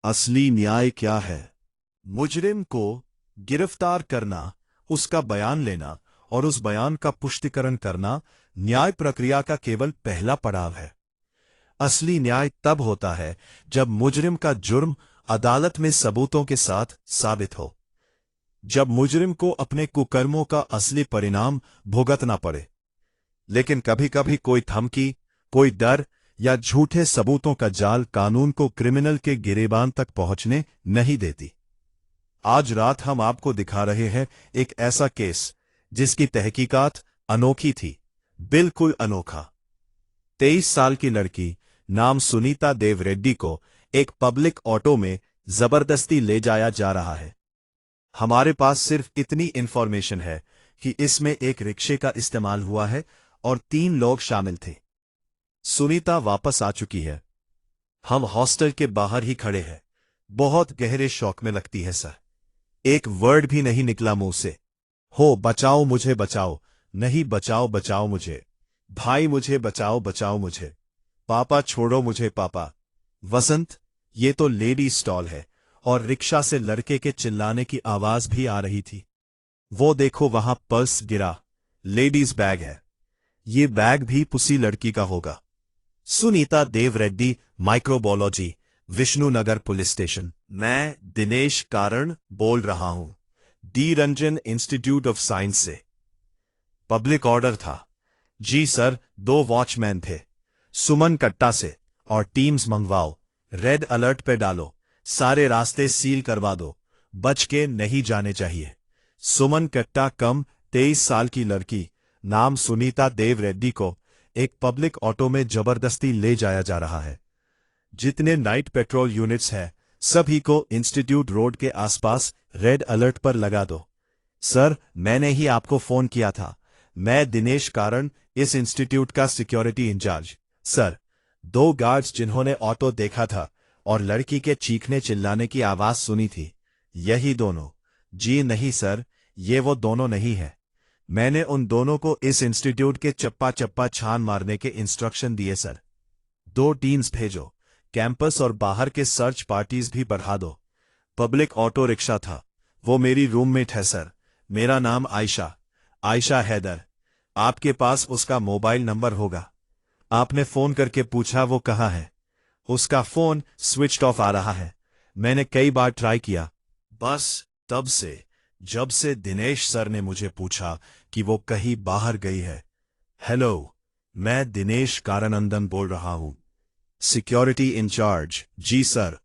असली न्याय क्या है? मुजरिम को गिरफ्तार करना, उसका बयान लेना और उस बयान का पुष्टिकरण करना न्याय प्रक्रिया का केवल पहला पड़ाव है। असली न्याय तब होता है जब मुजरिम का जुर्म अदालत में सबूतों के साथ साबित हो, जब मुजरिम को अपने कुकर्मों का असली परिणाम भुगतना पड़े। लेकिन कभी कभी कोई धमकी, कोई डर या झूठे सबूतों का जाल कानून को क्रिमिनल के गिरेबान तक पहुंचने नहीं देती। आज रात हम आपको दिखा रहे हैं एक ऐसा केस जिसकी तहकीकात अनोखी थी, बिल्कुल अनोखा। 23 साल की लड़की नाम सुनीता देव रेड्डी को एक पब्लिक ऑटो में जबरदस्ती ले जाया जा रहा है। हमारे पास सिर्फ इतनी इंफॉर्मेशन है कि इसमें एक रिक्शे का इस्तेमाल हुआ है और 3 लोग शामिल थे। सुनीता वापस आ चुकी है। हम हॉस्टल के बाहर ही खड़े हैं। बहुत गहरे शौक में लगती है सर। एक वर्ड भी नहीं निकला मुंह से। हो बचाओ मुझे, बचाओ, नहीं बचाओ बचाओ मुझे, भाई मुझे बचाओ बचाओ मुझे, पापा छोड़ो मुझे पापा। वसंत, ये तो लेडी स्टॉल है और रिक्शा से लड़के के चिल्लाने की आवाज भी आ रही थी। वो देखो वहां पर्स गिरा, लेडीज बैग है। ये बैग भी उसी लड़की का होगा। Sunita Dev Reddy, microbiology, Vishnunagar police station. मैं दिनेश कारण बोल रहा हूं, D Ranjan institute of science से। पब्लिक ऑर्डर था। जी सर, 2 वॉचमैन थे, सुमन कट्टा से, और टीम्स मंगवाओ, रेड अलर्ट पे डालो, सारे रास्ते सील करवा दो, बच के नहीं जाने चाहिए। सुमन कट्टा कम 23 साल की लड़की नाम सुनीता देव रेड्डी को एक पब्लिक ऑटो में जबरदस्ती ले जाया जा रहा है। जितने नाइट पेट्रोल यूनिट्स हैं, सभी को इंस्टीट्यूट रोड के आसपास रेड अलर्ट पर लगा दो। सर, मैंने ही आपको फोन किया था। मैं दिनेश कारण, इस इंस्टीट्यूट का सिक्योरिटी इंचार्ज। सर, 2 गार्ड्स जिन्होंने ऑटो देखा था और लड़की के चीखने चिल्लाने की आवाज सुनी थी, यही दोनों। जी नहीं सर, ये वो दोनों नहीं है। मैंने उन दोनों को इस इंस्टीट्यूट के चप्पा चप्पा छान मारने के इंस्ट्रक्शन दिए सर। 2 टीम्स भेजो, कैंपस और बाहर के सर्च पार्टीज भी बढ़ा दो। पब्लिक ऑटो रिक्शा था, वो मेरी रूममेट है सर। मेरा नाम आयशा, आयशा हैदर। आपके पास उसका मोबाइल नंबर होगा। आपने फोन करके पूछा वो कहाँ है। उसका फोन स्विच्ड ऑफ आ रहा है। मैंने कई बार ट्राई किया। बस तब से, जब से दिनेश सर ने मुझे पूछा कि वो कहीं बाहर गई है। हेलो, मैं दिनेश कारनंदन बोल रहा हूं, सिक्योरिटी इंचार्ज। जी सर।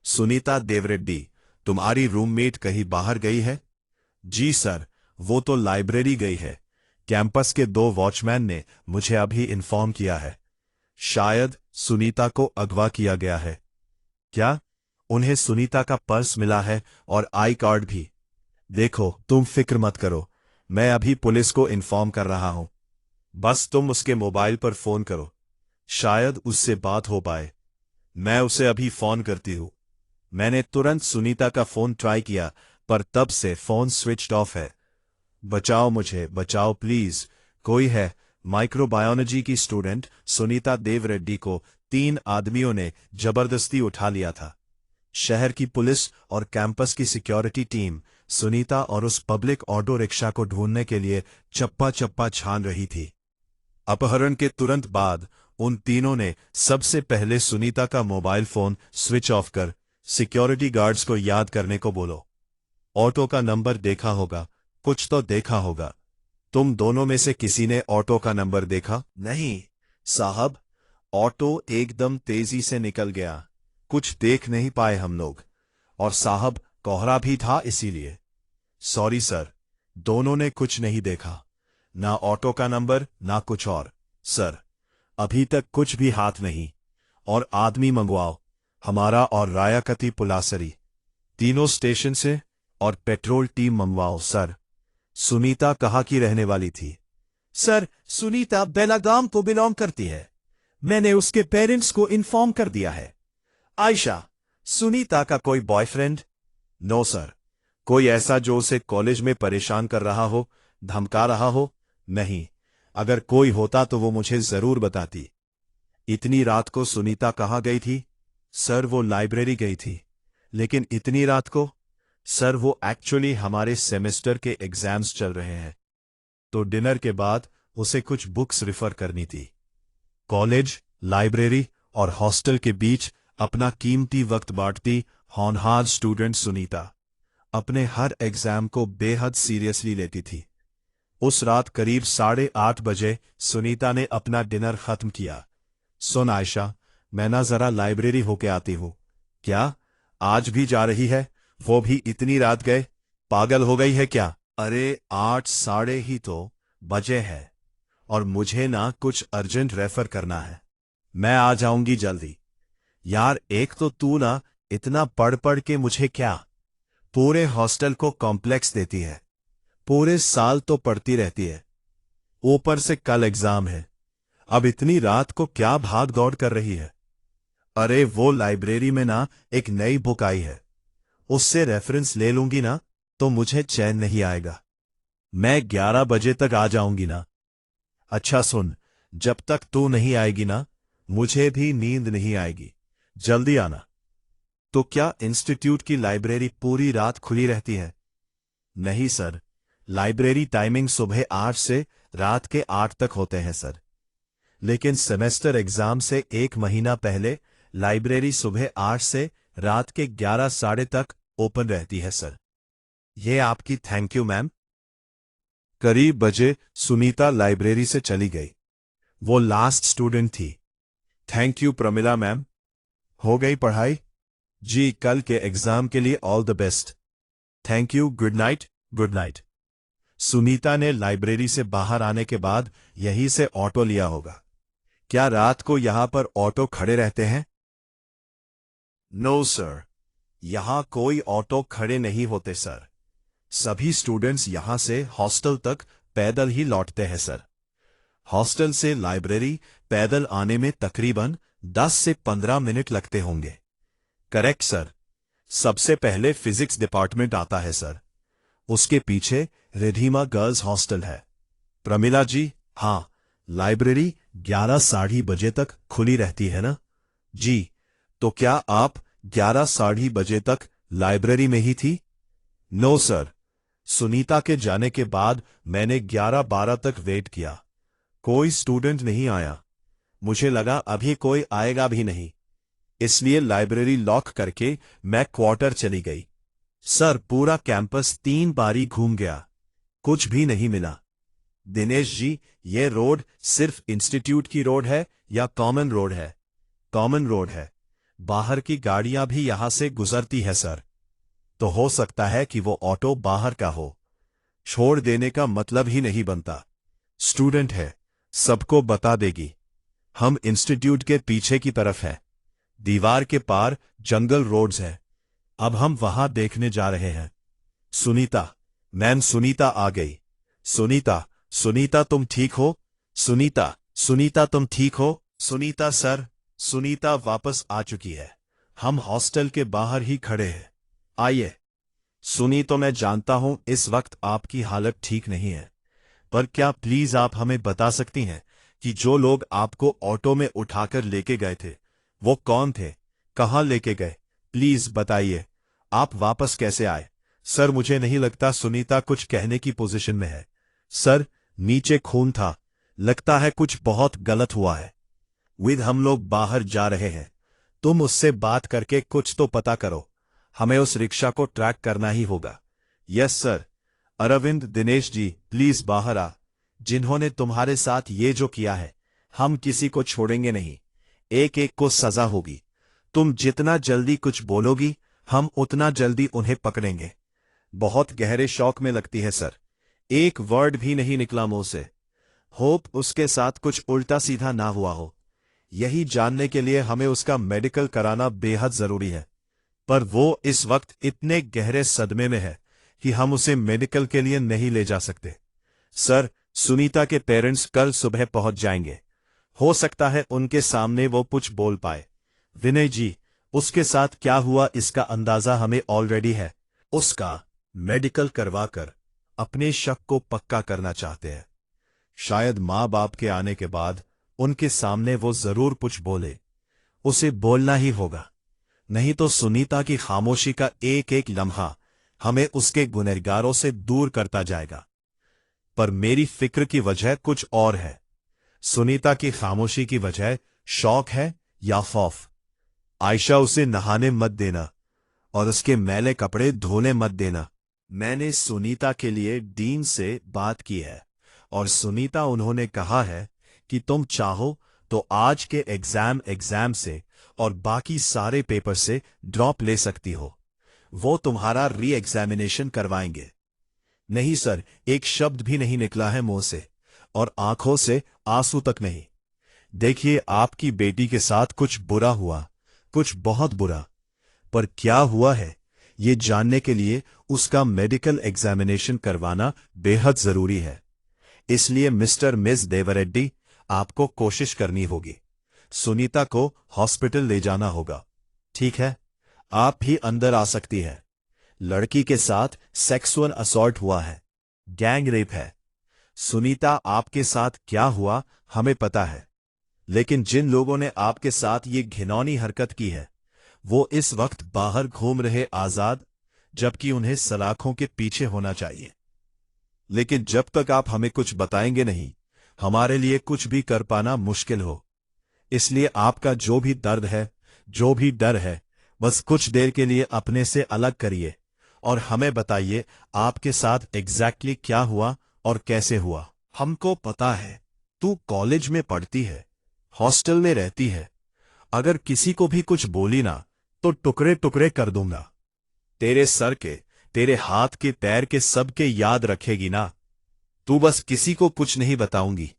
सुनीता देवरेड्डी, तुम्हारी रूममेट कहीं बाहर गई है? जी सर, वो तो लाइब्रेरी गई है। कैंपस के 2 वॉचमैन ने मुझे अभी इन्फॉर्म किया है। शायद सुनीता को अगवा किया गया है। क्या? उन्हें सुनीता का पर्स मिला है और आई कार्ड भी। देखो, तुम फिक्र मत करो, मैं अभी पुलिस को इन्फॉर्म कर रहा हूं। बस तुम उसके मोबाइल पर फोन करो, शायद उससे बात हो पाए। मैं उसे अभी फोन करती हूं। मैंने तुरंत सुनीता का फोन ट्राई किया, पर तब से फोन स्विच्ड ऑफ है। बचाओ मुझे, बचाओ प्लीज, कोई है? माइक्रोबायोलॉजी की स्टूडेंट सुनीता देव रेड्डी को 3 आदमियों ने जबरदस्ती उठा लिया था। शहर की पुलिस और कैंपस की सिक्योरिटी टीम सुनीता और उस पब्लिक ऑटो रिक्शा को ढूंढने के लिए चप्पा चप्पा छान रही थी। अपहरण के तुरंत बाद उन तीनों ने सबसे पहले सुनीता का मोबाइल फोन स्विच ऑफ कर सिक्योरिटी गार्ड्स को याद करने को बोलो। ऑटो का नंबर देखा होगा, कुछ तो देखा होगा। तुम दोनों में से किसी ने ऑटो का नंबर देखा? नहीं साहब, ऑटो एकदम तेजी से निकल गया, कुछ देख नहीं पाए हम लोग। और साहब, कोहरा भी था इसीलिए। सॉरी सर, दोनों ने कुछ नहीं देखा, ना ऑटो का नंबर ना कुछ और। सर, अभी तक कुछ भी हाथ नहीं। और आदमी मंगवाओ, हमारा और रायाकती पुलासरी, तीनों स्टेशन से, और पेट्रोल टीम मंगवाओ सर। सुनीता कहाँ की रहने वाली थी? सर, सुनीता बेलागाम को बिलोंग करती है। मैंने उसके पेरेंट्स को इन्फॉर्म कर दिया है। आयशा, सुनीता का कोई बॉयफ्रेंड? No sir. कोई ऐसा जो उसे कॉलेज में परेशान कर रहा हो, धमका रहा हो? नहीं। अगर कोई होता तो वो मुझे जरूर बताती। इतनी रात को सुनीता कहाँ गई थी? सर, वो लाइब्रेरी गई थी। लेकिन इतनी रात को? सर वो एक्चुअली हमारे सेमेस्टर के एग्जाम्स चल रहे हैं, तो डिनर के बाद उसे कुछ बुक्स रिफर करनी थी। कॉलेज, लाइब्रेरी और हॉस्टल के बीच अपना कीमती वक्त बांटती होनहार स्टूडेंट सुनीता अपने हर एग्जाम को बेहद सीरियसली लेती थी। उस रात करीब 8:30 बजे सुनीता ने अपना डिनर खत्म किया। सुन आयशा, मैं ना जरा लाइब्रेरी होके आती हूँ। क्या आज भी जा रही है? वो भी इतनी रात गए? पागल हो गई है क्या? अरे 8 साढ़े ही तो बजे है और मुझे ना कुछ अर्जेंट रेफर करना है। मैं आ जाऊंगी जल्दी। यार एक तो तू ना इतना पढ़ पढ़ के मुझे क्या पूरे हॉस्टल को कॉम्प्लेक्स देती है। पूरे साल तो पढ़ती रहती है, ऊपर से कल एग्जाम है। अब इतनी रात को क्या भाग दौड़ कर रही है? अरे वो लाइब्रेरी में ना एक नई बुक आई है, उससे रेफरेंस ले लूंगी ना तो मुझे चैन नहीं आएगा। मैं 11 बजे तक आ जाऊंगी ना। अच्छा सुन, जब तक तू नहीं आएगी ना मुझे भी नींद नहीं आएगी। जल्दी आना। तो क्या इंस्टीट्यूट की लाइब्रेरी पूरी रात खुली रहती है? नहीं सर, लाइब्रेरी टाइमिंग सुबह 8 से रात के 8 तक होते हैं सर। लेकिन सेमेस्टर एग्जाम से 1 महीना पहले लाइब्रेरी सुबह 8 से रात के 11 साढ़े तक ओपन रहती है सर। ये आपकी थैंक यू मैम। करीब बजे सुनीता लाइब्रेरी से चली गई। वो लास्ट स्टूडेंट थी। Thank you Pramila ma'am. हो गई पढ़ाई? जी, कल के एग्जाम के लिए all the best. Thank you, good night. Good night. Sunita ने लाइब्रेरी से बाहर आने के बाद यहीं से ऑटो लिया होगा। क्या रात को यहां पर ऑटो खड़े रहते हैं? नो सर, यहां कोई ऑटो खड़े नहीं होते सर। सभी स्टूडेंट्स यहां से हॉस्टल तक पैदल ही लौटते हैं सर। हॉस्टल से लाइब्रेरी पैदल आने में तकरीबन 10 से 15 मिनट लगते होंगे। Correct sir. सबसे पहले फिजिक्स डिपार्टमेंट आता है सर, उसके पीछे रिधिमा गर्ल्स हॉस्टल है। प्रमिला जी, हाँ, लाइब्रेरी 11 साढ़े बजे तक खुली रहती है ना? जी, तो क्या आप 11 साढ़े बजे तक लाइब्रेरी में ही थी? नो सर, सुनीता के जाने के बाद मैंने 11-12 तक वेट किया, कोई स्टूडेंट नहीं आया। मुझे लगा अभी कोई आएगा भी नहीं, इसलिए लाइब्रेरी लॉक करके मैं क्वार्टर चली गई। सर पूरा कैंपस 3 बारी घूम गया, कुछ भी नहीं मिला। दिनेश जी, ये रोड सिर्फ इंस्टीट्यूट की रोड है या कॉमन रोड है? कॉमन रोड है, बाहर की गाड़ियां भी यहां से गुजरती है सर। तो हो सकता है कि वो ऑटो बाहर का हो। छोड़ देने का मतलब ही नहीं बनता। स्टूडेंट है, सबको बता देगी। हम इंस्टीट्यूट के पीछे की तरफ है, दीवार के पार जंगल रोड्स है। अब हम वहां देखने जा रहे हैं। सुनीता, मैम सुनीता आ गई। सुनीता, सुनीता तुम ठीक हो? सुनीता, सुनीता तुम ठीक हो? सुनीता सर, सुनीता वापस आ चुकी है। हम हॉस्टल के बाहर ही खड़े हैं, आइए। सुनी, तो मैं जानता हूं इस वक्त आपकी हालत ठीक नहीं है, पर क्या प्लीज आप हमें बता सकती हैं कि जो लोग आपको ऑटो में उठाकर लेके गए थे वो कौन थे, कहां लेके गए? प्लीज बताइए, आप वापस कैसे आए? सर मुझे नहीं लगता सुनीता कुछ कहने की पोजीशन में है। सर, नीचे खून था, लगता है कुछ बहुत गलत हुआ है। विद हम लोग बाहर जा रहे हैं, तुम उससे बात करके कुछ तो पता करो। हमें उस रिक्शा को ट्रैक करना ही होगा। Yes sir. Arvind, Dinesh ji please बाहर आ। जिन्होंने तुम्हारे साथ ये जो किया है, हम किसी को छोड़ेंगे नहीं, एक एक को सजा होगी। तुम जितना जल्दी कुछ बोलोगी हम उतना जल्दी उन्हें पकड़ेंगे। बहुत गहरे शौक में लगती है सर, एक वर्ड भी नहीं निकला मुंह से। होप उसके साथ कुछ उल्टा सीधा ना हुआ हो, यही जानने के लिए हमें उसका मेडिकल कराना बेहद जरूरी है। पर वो इस वक्त इतने गहरे सदमे में है कि हम उसे मेडिकल के लिए नहीं ले जा सकते। सर, सुनीता के पेरेंट्स कल सुबह पहुंच जाएंगे, हो सकता है उनके सामने वो कुछ बोल पाए। विनय जी, उसके साथ क्या हुआ इसका अंदाजा हमें ऑलरेडी है। उसका मेडिकल करवाकर अपने शक को पक्का करना चाहते हैं। शायद माँ बाप के आने के बाद उनके सामने वो जरूर कुछ बोले, उसे बोलना ही होगा। नहीं तो सुनीता की खामोशी का एक एक लम्हा हमें उसके गुनहगारों से दूर करता जाएगा। पर मेरी फिक्र की वजह कुछ और है। सुनीता की खामोशी की वजह शौक है या खौफ? आयशा, उसे नहाने मत देना और उसके मैले कपड़े धोने मत देना। मैंने सुनीता के लिए डीन से बात की है और सुनीता उन्होंने कहा है कि तुम चाहो तो आज के एग्जाम से और बाकी सारे पेपर से ड्रॉप ले सकती हो। वो तुम्हारा री एग्जामिनेशन करवाएंगे। नहीं सर, एक शब्द भी नहीं निकला है मुंह से और आंखों से आंसू तक नहीं। देखिए, आपकी बेटी के साथ कुछ बुरा हुआ, कुछ बहुत बुरा। पर क्या हुआ है ये जानने के लिए उसका मेडिकल एग्जामिनेशन करवाना बेहद जरूरी है। इसलिए मिस्टर मिस देवरेड्डी, आपको कोशिश करनी होगी। सुनीता को हॉस्पिटल ले जाना होगा। ठीक है, आप भी अंदर आ सकती है। लड़की के साथ सेक्सुअल असॉल्ट हुआ है, गैंग रेप है। सुनीता, आपके साथ क्या हुआ हमें पता है, लेकिन जिन लोगों ने आपके साथ ये घिनौनी हरकत की है वो इस वक्त बाहर घूम रहे आजाद, जबकि उन्हें सलाखों के पीछे होना चाहिए। लेकिन जब तक आप हमें कुछ बताएंगे नहीं, हमारे लिए कुछ भी कर पाना मुश्किल हो। इसलिए आपका जो भी दर्द है, जो भी डर है, बस कुछ देर के लिए अपने से अलग करिए और हमें बताइए आपके साथ एग्जैक्टली क्या हुआ और कैसे हुआ। हमको पता है तू कॉलेज में पढ़ती है, हॉस्टल में रहती है। अगर किसी को भी कुछ बोली ना तो टुकड़े टुकड़े कर दूंगा। तेरे सर के, तेरे हाथ के, पैर के सबके याद रखेगी ना। तू बस किसी को कुछ नहीं बताऊंगी,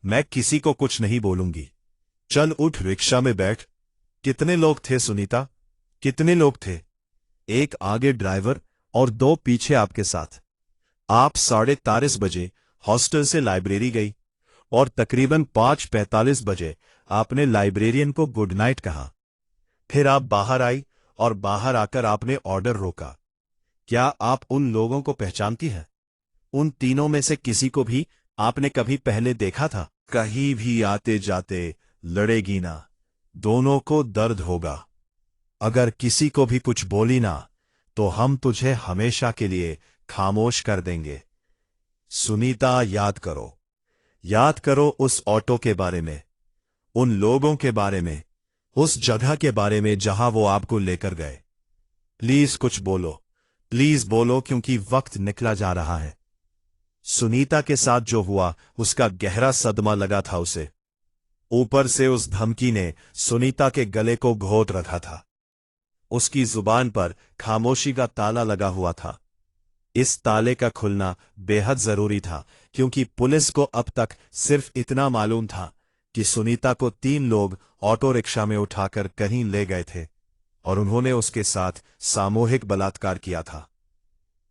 मैं किसी को कुछ नहीं बोलूंगी। चल उठ, रिक्शा में बैठ। कितने लोग थे सुनीता, कितने लोग थे? एक आगे ड्राइवर और दो पीछे आपके साथ। आप 3:30 बजे हॉस्टल से लाइब्रेरी गई और तकरीबन 5:45 बजे आपने लाइब्रेरियन को गुड नाइट कहा। फिर आप बाहर आई और बाहर आकर आपने ऑर्डर रोका। क्या आप उन लोगों को पहचानती हैं? उन तीनों में से किसी को भी आपने कभी पहले देखा था? कहीं भी आते जाते लड़ेगी ना, दोनों को दर्द होगा। अगर किसी को भी कुछ बोली ना तो हम तुझे हमेशा के लिए खामोश कर देंगे। सुनीता, याद करो उस ऑटो के बारे में, उन लोगों के बारे में, उस जगह के बारे में जहां वो आपको लेकर गए। प्लीज कुछ बोलो, प्लीज बोलो, क्योंकि वक्त निकला जा रहा है। सुनीता के साथ जो हुआ उसका गहरा सदमा लगा था उसे। ऊपर से उस धमकी ने सुनीता के गले को घोट रखा था। उसकी जुबान पर खामोशी का ताला लगा हुआ था। इस ताले का खुलना बेहद जरूरी था, क्योंकि पुलिस को अब तक सिर्फ इतना मालूम था कि सुनीता को 3 लोग ऑटो रिक्शा में उठाकर कहीं ले गए थे और उन्होंने उसके साथ सामूहिक बलात्कार किया था।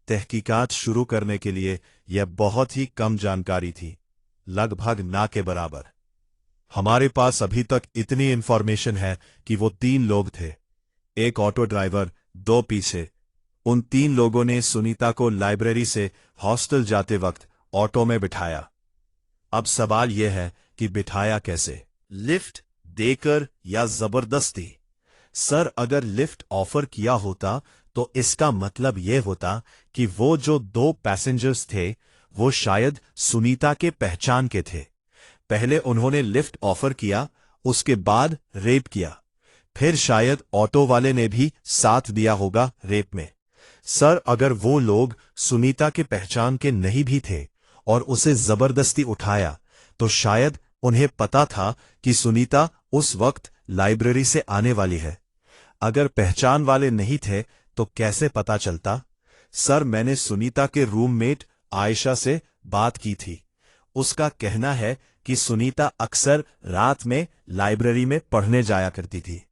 तहकीकात शुरू करने के लिए यह बहुत ही कम जानकारी थी, लगभग ना के बराबर। हमारे पास अभी तक इतनी इंफॉर्मेशन है कि वो 3 लोग थे, एक ऑटो ड्राइवर, 2 पीछे। उन 3 लोगों ने सुनीता को लाइब्रेरी से हॉस्टल जाते वक्त ऑटो में बिठाया। अब सवाल यह है कि बिठाया कैसे? लिफ्ट देकर या जबरदस्ती? सर, अगर लिफ्ट ऑफर किया होता तो इसका मतलब यह होता कि वो जो 2 पैसेंजर्स थे वो शायद सुनीता के पहचान के थे। पहले उन्होंने लिफ्ट ऑफर किया, उसके बाद रेप किया, फिर शायद ऑटो वाले ने भी साथ दिया होगा रेप में। सर, अगर वो लोग सुनीता के पहचान के नहीं भी थे और उसे जबरदस्ती उठाया तो शायद उन्हें पता था कि सुनीता उस वक्त लाइब्रेरी से आने वाली है। अगर पहचान वाले नहीं थे तो कैसे पता चलता? सर, मैंने सुनीता के रूममेट आयशा से बात की थी। उसका कहना है कि सुनीता अक्सर रात में लाइब्रेरी में पढ़ने जाया करती थी।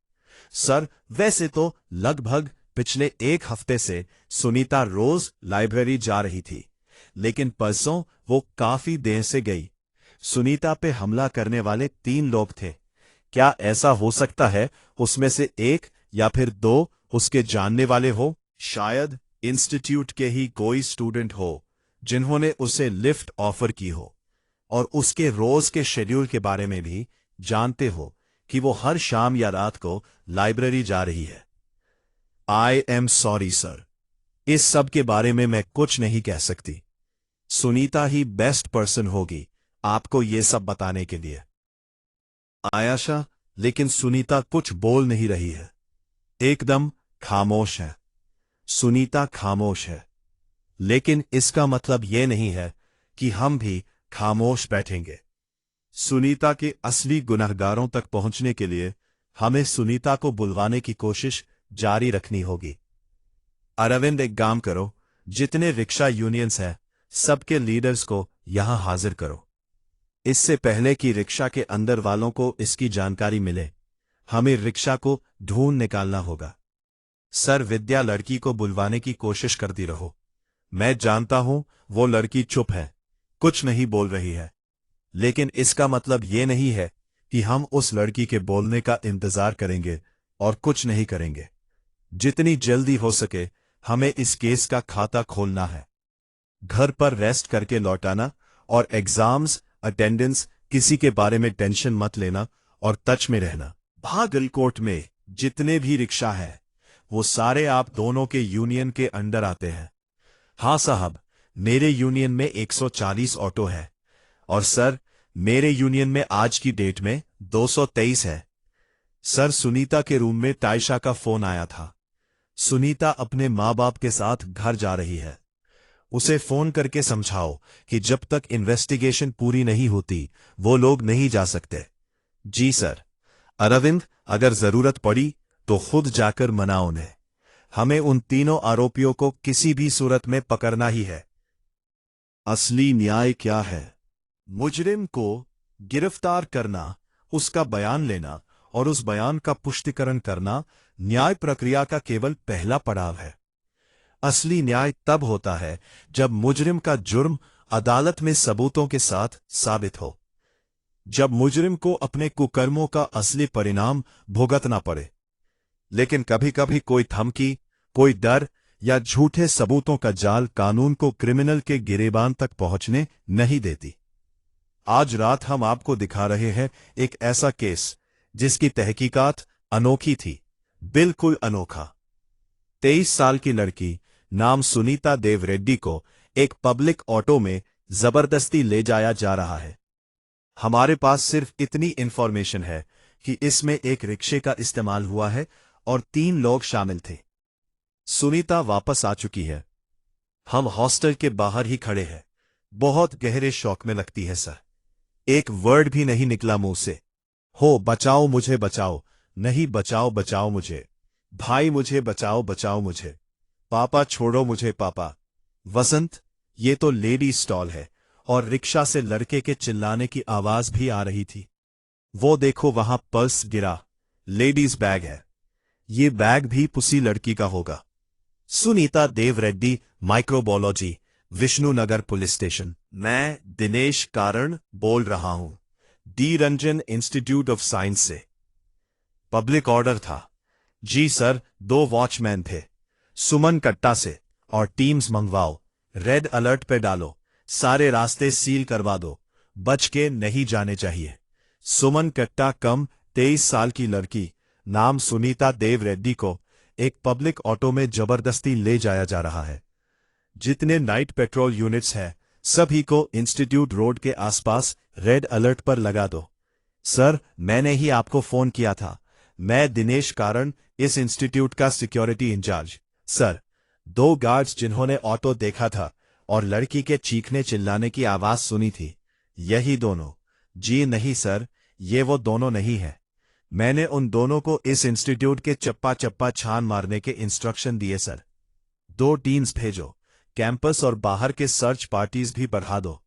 सर, वैसे तो लगभग पिछले 1 हफ्ते से सुनीता रोज लाइब्रेरी जा रही थी, लेकिन परसों वो काफी देर से गई। सुनीता पे हमला करने वाले 3 लोग थे। क्या ऐसा हो सकता है उसमें से 1 या फिर 2 उसके जानने वाले हो? शायद इंस्टीट्यूट के ही कोई स्टूडेंट हो जिन्होंने उसे लिफ्ट ऑफर की हो और उसके रोज के शेड्यूल के बारे में भी जानते हो कि वो हर शाम या रात को लाइब्रेरी जा रही है। आई एम सॉरी सर, इस सब के बारे में मैं कुछ नहीं कह सकती। सुनीता ही बेस्ट पर्सन होगी आपको ये सब बताने के लिए। आयाशा, लेकिन सुनीता कुछ बोल नहीं रही है, एकदम खामोश है। सुनीता खामोश है, लेकिन इसका मतलब यह नहीं है कि हम भी खामोश बैठेंगे। सुनीता के असली गुनहगारों तक पहुंचने के लिए हमें सुनीता को बुलवाने की कोशिश जारी रखनी होगी। अरविंद, एक काम करो, जितने रिक्शा यूनियंस हैं सबके लीडर्स को यहां हाजिर करो। इससे पहले कि रिक्शा के अंदर वालों को इसकी जानकारी मिले, हमें रिक्शा को ढूंढ निकालना होगा। सर, विद्या लड़की को बुलवाने की कोशिश करती रहो। मैं जानता हूं वो लड़की चुप है, कुछ नहीं बोल रही है, लेकिन इसका मतलब ये नहीं है कि हम उस लड़की के बोलने का इंतजार करेंगे और कुछ नहीं करेंगे। जितनी जल्दी हो सके हमें इस केस का खाता खोलना है। घर पर रेस्ट करके लौटाना और एग्जाम्स, अटेंडेंस, किसी के बारे में टेंशन मत लेना और टच में रहना। भागलकोट में जितने भी रिक्शा हैं वो सारे आप दोनों के यूनियन के अंडर आते हैं। हाँ साहब, मेरे यूनियन में 140 ऑटो है और सर, मेरे यूनियन में आज की डेट में 223 है। सर, सुनीता के रूम में टाइशा का फोन आया था। सुनीता अपने माँ बाप के साथ घर जा रही है। उसे फोन करके समझाओ कि जब तक इन्वेस्टिगेशन पूरी नहीं होती वो लोग नहीं जा सकते। जी सर। अरविंद, अगर जरूरत पड़ी तो खुद जाकर मनाओ उन्हें। हमें उन तीनों आरोपियों को किसी भी सूरत में पकड़ना ही है। असली न्याय क्या है? मुजरिम को गिरफ्तार करना, उसका बयान लेना और उस बयान का पुष्टिकरण करना न्याय प्रक्रिया का केवल पहला पड़ाव है। असली न्याय तब होता है जब मुजरिम का जुर्म अदालत में सबूतों के साथ साबित हो, जब मुजरिम को अपने कुकर्मों का असली परिणाम भुगतना पड़े। लेकिन कभी कभी कोई धमकी, कोई डर या झूठे सबूतों का जाल कानून को क्रिमिनल के गिरेबान तक पहुंचने नहीं देती। आज रात हम आपको दिखा रहे हैं एक ऐसा केस जिसकी तहकीकात अनोखी थी, बिल्कुल अनोखा। 23 साल की लड़की नाम सुनीता देव रेड्डी को एक पब्लिक ऑटो में जबरदस्ती ले जाया जा रहा है। हमारे पास सिर्फ इतनी इंफॉर्मेशन है कि इसमें एक रिक्शे का इस्तेमाल हुआ है और 3 लोग शामिल थे। सुनीता वापस आ चुकी है। हम हॉस्टल के बाहर ही खड़े हैं। बहुत गहरे शौक में लगती है सर। एक वर्ड भी नहीं निकला मुंह से। हो, बचाओ मुझे, बचाओ, नहीं बचाओ, बचाओ मुझे, भाई मुझे बचाओ, बचाओ मुझे, पापा छोड़ो मुझे, पापा। वसंत, ये तो लेडी स्टॉल है और रिक्शा से लड़के के चिल्लाने की आवाज भी आ रही थी। वो देखो, वहां पर्स गिरा, लेडीज बैग है। ये बैग भी उसी लड़की का होगा। Sunita Dev Reddy, microbiology, Vishnunagar police station. मैं दिनेश कारण बोल रहा हूं, D Ranjan institute of science से। पब्लिक ऑर्डर था। जी सर, 2 वॉचमैन थे, सुमन कट्टा से, और टीम्स मंगवाओ, रेड अलर्ट पे डालो, सारे रास्ते सील करवा दो, बच के नहीं जाने चाहिए। सुमन कट्टा कम 23 साल की लड़की नाम सुनीता देव रेड्डी को एक पब्लिक ऑटो में जबरदस्ती ले जाया जा रहा है। जितने नाइट पेट्रोल यूनिट्स हैं सभी को इंस्टीट्यूट रोड के आसपास रेड अलर्ट पर लगा दो। सर, मैंने ही आपको फोन किया था। मैं दिनेश कारण, इस इंस्टीट्यूट का सिक्योरिटी इंचार्ज। सर, 2 गार्ड्स जिन्होंने ऑटो देखा था और लड़की के चीखने चिल्लाने की आवाज सुनी थी, यही दोनों। जी नहीं सर, ये वो दोनों नहीं है। मैंने उन दोनों को इस इंस्टीट्यूट के चप्पा चप्पा छान मारने के इंस्ट्रक्शन दिए सर। 2 टीम्स भेजो, कैंपस और बाहर के सर्च पार्टीज भी बढ़ा दो।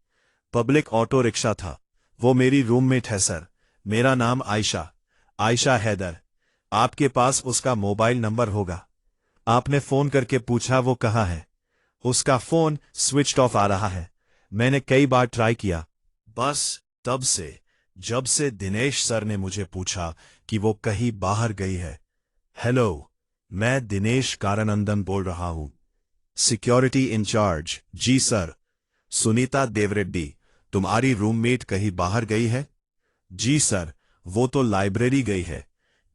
पब्लिक ऑटो रिक्शा था, वो मेरी रूममेट है सर। मेरा नाम आयशा हैदर। आपके पास उसका मोबाइल नंबर होगा। आपने फोन करके पूछा वो कहाँ है? उसका फोन स्विच्ड ऑफ आ रहा है। मैंने कई बार ट्राई किया, बस तब से जब से दिनेश सर ने मुझे पूछा कि वो कहीं बाहर गई है। हेलो, मैं दिनेश कारनंदन बोल रहा हूं, सिक्योरिटी इंचार्ज। जी सर। सुनीता देवरेड्डी, तुम्हारी रूममेट कहीं बाहर गई है? जी सर, वो तो लाइब्रेरी गई है।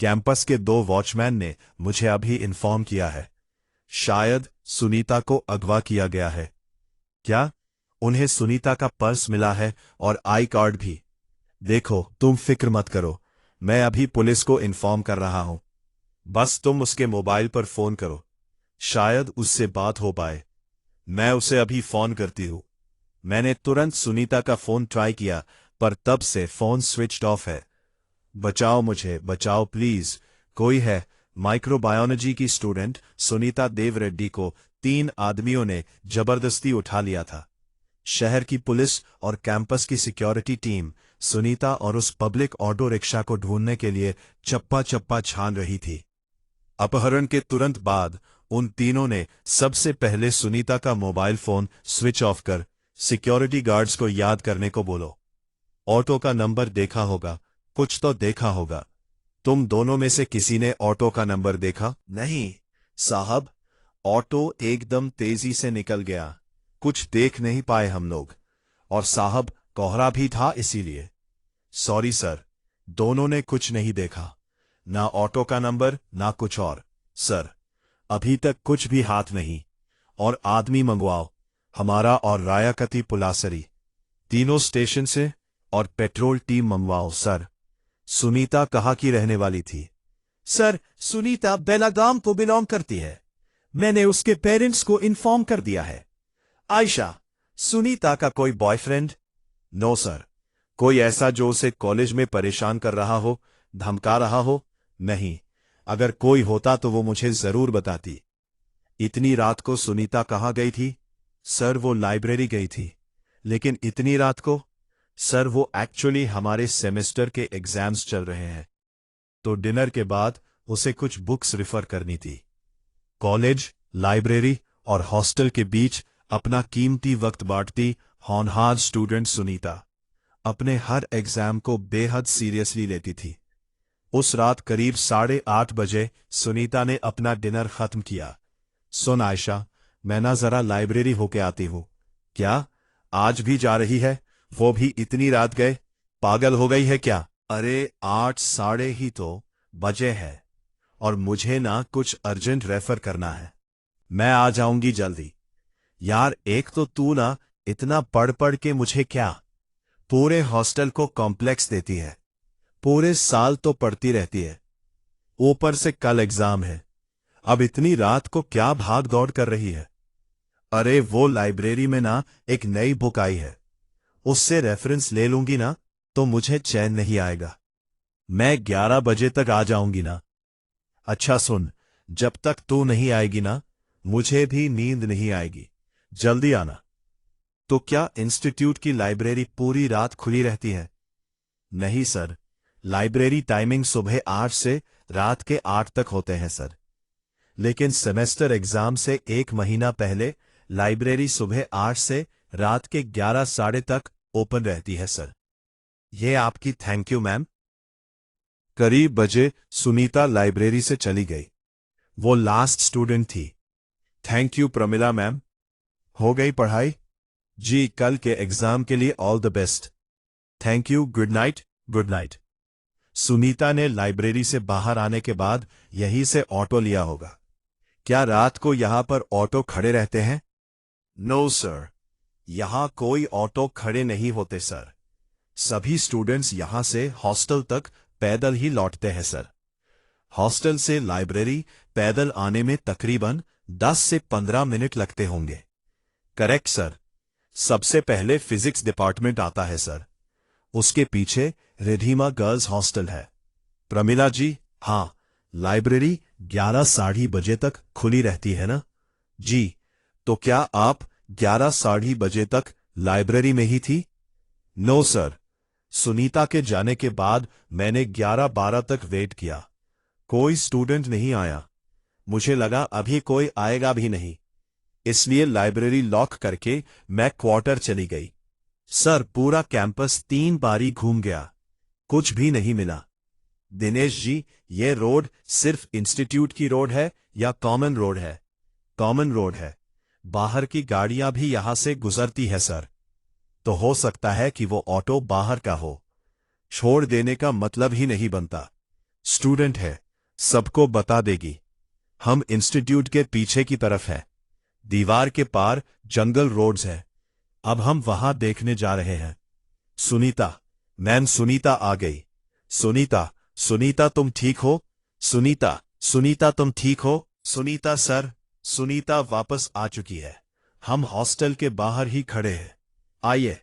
कैंपस के 2 वॉचमैन ने मुझे अभी इन्फॉर्म किया है। शायद सुनीता को अगवा किया गया है। क्या? उन्हें सुनीता का पर्स मिला है और आई कार्ड भी। देखो, तुम फिक्र मत करो, मैं अभी पुलिस को इन्फॉर्म कर रहा हूं। बस तुम उसके मोबाइल पर फोन करो, शायद उससे बात हो पाए। मैं उसे अभी फोन करती हूं। मैंने तुरंत सुनीता का फोन ट्राई किया, पर तब से फोन स्विच्ड ऑफ है। बचाओ मुझे, बचाओ प्लीज, कोई है? माइक्रोबायोलॉजी की स्टूडेंट सुनीता देव रेड्डी को 3 आदमियों ने जबरदस्ती उठा लिया था। शहर की पुलिस और कैंपस की सिक्योरिटी टीम सुनीता और उस पब्लिक ऑटो रिक्शा को ढूंढने के लिए चप्पा चप्पा छान रही थी। अपहरण के तुरंत बाद उन तीनों ने सबसे पहले सुनीता का मोबाइल फोन स्विच ऑफ कर सिक्योरिटी गार्ड्स को याद करने को बोलो। ऑटो का नंबर देखा होगा, कुछ तो देखा होगा। तुम दोनों में से किसी ने ऑटो का नंबर देखा? नहीं साहब, ऑटो एकदम तेजी से निकल गया, कुछ देख नहीं पाए हम लोग। और साहब, कोहरा भी था इसीलिए। सॉरी सर, दोनों ने कुछ नहीं देखा, ना ऑटो का नंबर ना कुछ और। सर, अभी तक कुछ भी हाथ नहीं। और आदमी मंगवाओ, हमारा और रायाकती पुलासरी, तीनों स्टेशन से, और पेट्रोल टीम मंगवाओ सर। सुनीता कहाँ की रहने वाली थी? सर, सुनीता बेलागाम को बिलोंग करती है। मैंने उसके पेरेंट्स को इन्फॉर्म कर दिया है। आयशा, सुनीता का कोई बॉयफ्रेंड? No sir. कोई ऐसा जो उसे कॉलेज में परेशान कर रहा हो, धमका रहा हो? नहीं। अगर कोई होता तो वो मुझे जरूर बताती। इतनी रात को सुनीता कहाँ गई थी? सर, वो लाइब्रेरी गई थी। लेकिन इतनी रात को? सर, वो एक्चुअली हमारे सेमेस्टर के एग्जाम्स चल रहे हैं, तो डिनर के बाद उसे कुछ बुक्स रिफर करनी थी। कॉलेज, लाइब्रेरी और हॉस्टल के बीच अपना कीमती वक्त बांटती होनहार स्टूडेंट सुनीता अपने हर एग्जाम को बेहद सीरियसली लेती थी। उस रात करीब 8:30 बजे सुनीता ने अपना डिनर खत्म किया। सुन आयशा, मैं ना जरा लाइब्रेरी होके आती हूं। क्या आज भी जा रही है? वो भी इतनी रात गए? पागल हो गई है क्या? अरे 8 साढ़े ही तो बजे है, और मुझे ना कुछ अर्जेंट रेफर करना है। मैं आ जाऊंगी जल्दी। यार, एक तो तू ना इतना पढ़ पढ़ के मुझे क्या पूरे हॉस्टल को कॉम्प्लेक्स देती है। पूरे साल तो पढ़ती रहती है, ऊपर से कल एग्जाम है। अब इतनी रात को क्या भाग दौड़ कर रही है? अरे वो लाइब्रेरी में ना एक नई बुक आई है, उससे रेफरेंस ले लूंगी ना तो मुझे चैन नहीं आएगा। मैं 11 बजे तक आ जाऊंगी ना। अच्छा सुन, जब तक तू नहीं आएगी ना मुझे भी नींद नहीं आएगी। जल्दी आना। तो क्या इंस्टीट्यूट की लाइब्रेरी पूरी रात खुली रहती है? नहीं सर, लाइब्रेरी टाइमिंग सुबह 8 से रात के 8 तक होते हैं सर। लेकिन सेमेस्टर एग्जाम से 1 महीना पहले लाइब्रेरी सुबह 8 से रात के 11 साढ़े तक ओपन रहती है सर। ये आपकी थैंक यू मैम। करीब बजे सुनीता लाइब्रेरी से चली गई। वो लास्ट स्टूडेंट थी। Thank you Pramila ma'am. हो गई पढ़ाई? जी, कल के एग्जाम के लिए all the best. Thank you, good night. Good night. Sunita ने लाइब्रेरी से बाहर आने के बाद यहीं से ऑटो लिया होगा। क्या रात को यहां पर ऑटो खड़े रहते हैं? नो सर, यहां कोई ऑटो खड़े नहीं होते सर। सभी स्टूडेंट्स यहां से हॉस्टल तक पैदल ही लौटते हैं सर। हॉस्टल से लाइब्रेरी पैदल आने में तकरीबन 10 से 15 मिनट लगते होंगे। Correct sir. सबसे पहले फिजिक्स डिपार्टमेंट आता है सर, उसके पीछे रिधिमा गर्ल्स हॉस्टल है। प्रमिला जी, हाँ, लाइब्रेरी 11 साढ़े बजे तक खुली रहती है ना? जी। तो क्या आप 11 साढ़े बजे तक लाइब्रेरी में ही थी? नो सर, सुनीता के जाने के बाद मैंने 11-12 तक वेट किया, कोई स्टूडेंट नहीं आया। मुझे लगा अभी कोई आएगा भी नहीं, इसलिए लाइब्रेरी लॉक करके मैं क्वार्टर चली गई। सर, पूरा कैंपस 3 बारी घूम गया, कुछ भी नहीं मिला। दिनेश जी, ये रोड सिर्फ इंस्टीट्यूट की रोड है या कॉमन रोड है? कॉमन रोड है, बाहर की गाड़ियां भी यहां से गुजरती है सर। तो हो सकता है कि वो ऑटो बाहर का हो, छोड़ देने का मतलब ही नहीं बनता। स्टूडेंट है, सबको बता देगी। हम इंस्टीट्यूट के पीछे की तरफ है, दीवार के पार जंगल रोड्स है। अब हम वहां देखने जा रहे हैं। सुनीता, मैम सुनीता आ गई। सुनीता, सुनीता तुम ठीक हो? सुनीता, सुनीता तुम ठीक हो? सुनीता सर, सुनीता वापस आ चुकी है। हम हॉस्टल के बाहर ही खड़े हैं। आइए।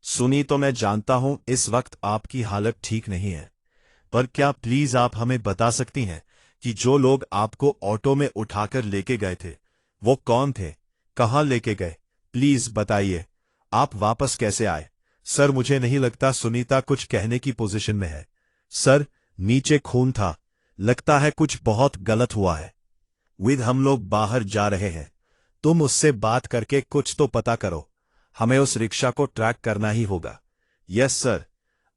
सुनी, तो मैं जानता हूं इस वक्त आपकी हालत ठीक नहीं है, पर क्या प्लीज आप हमें बता सकती हैं कि जो लोग आपको ऑटो में उठाकर लेके गए थे वो कौन थे, कहां लेके गए? प्लीज बताइए, आप वापस कैसे आए? सर मुझे नहीं लगता सुनीता कुछ कहने की पोजीशन में है। सर, नीचे खून था, लगता है कुछ बहुत गलत हुआ है। विद, हम लोग बाहर जा रहे हैं, तुम उससे बात करके कुछ तो पता करो। हमें उस रिक्शा को ट्रैक करना ही होगा। Yes sir.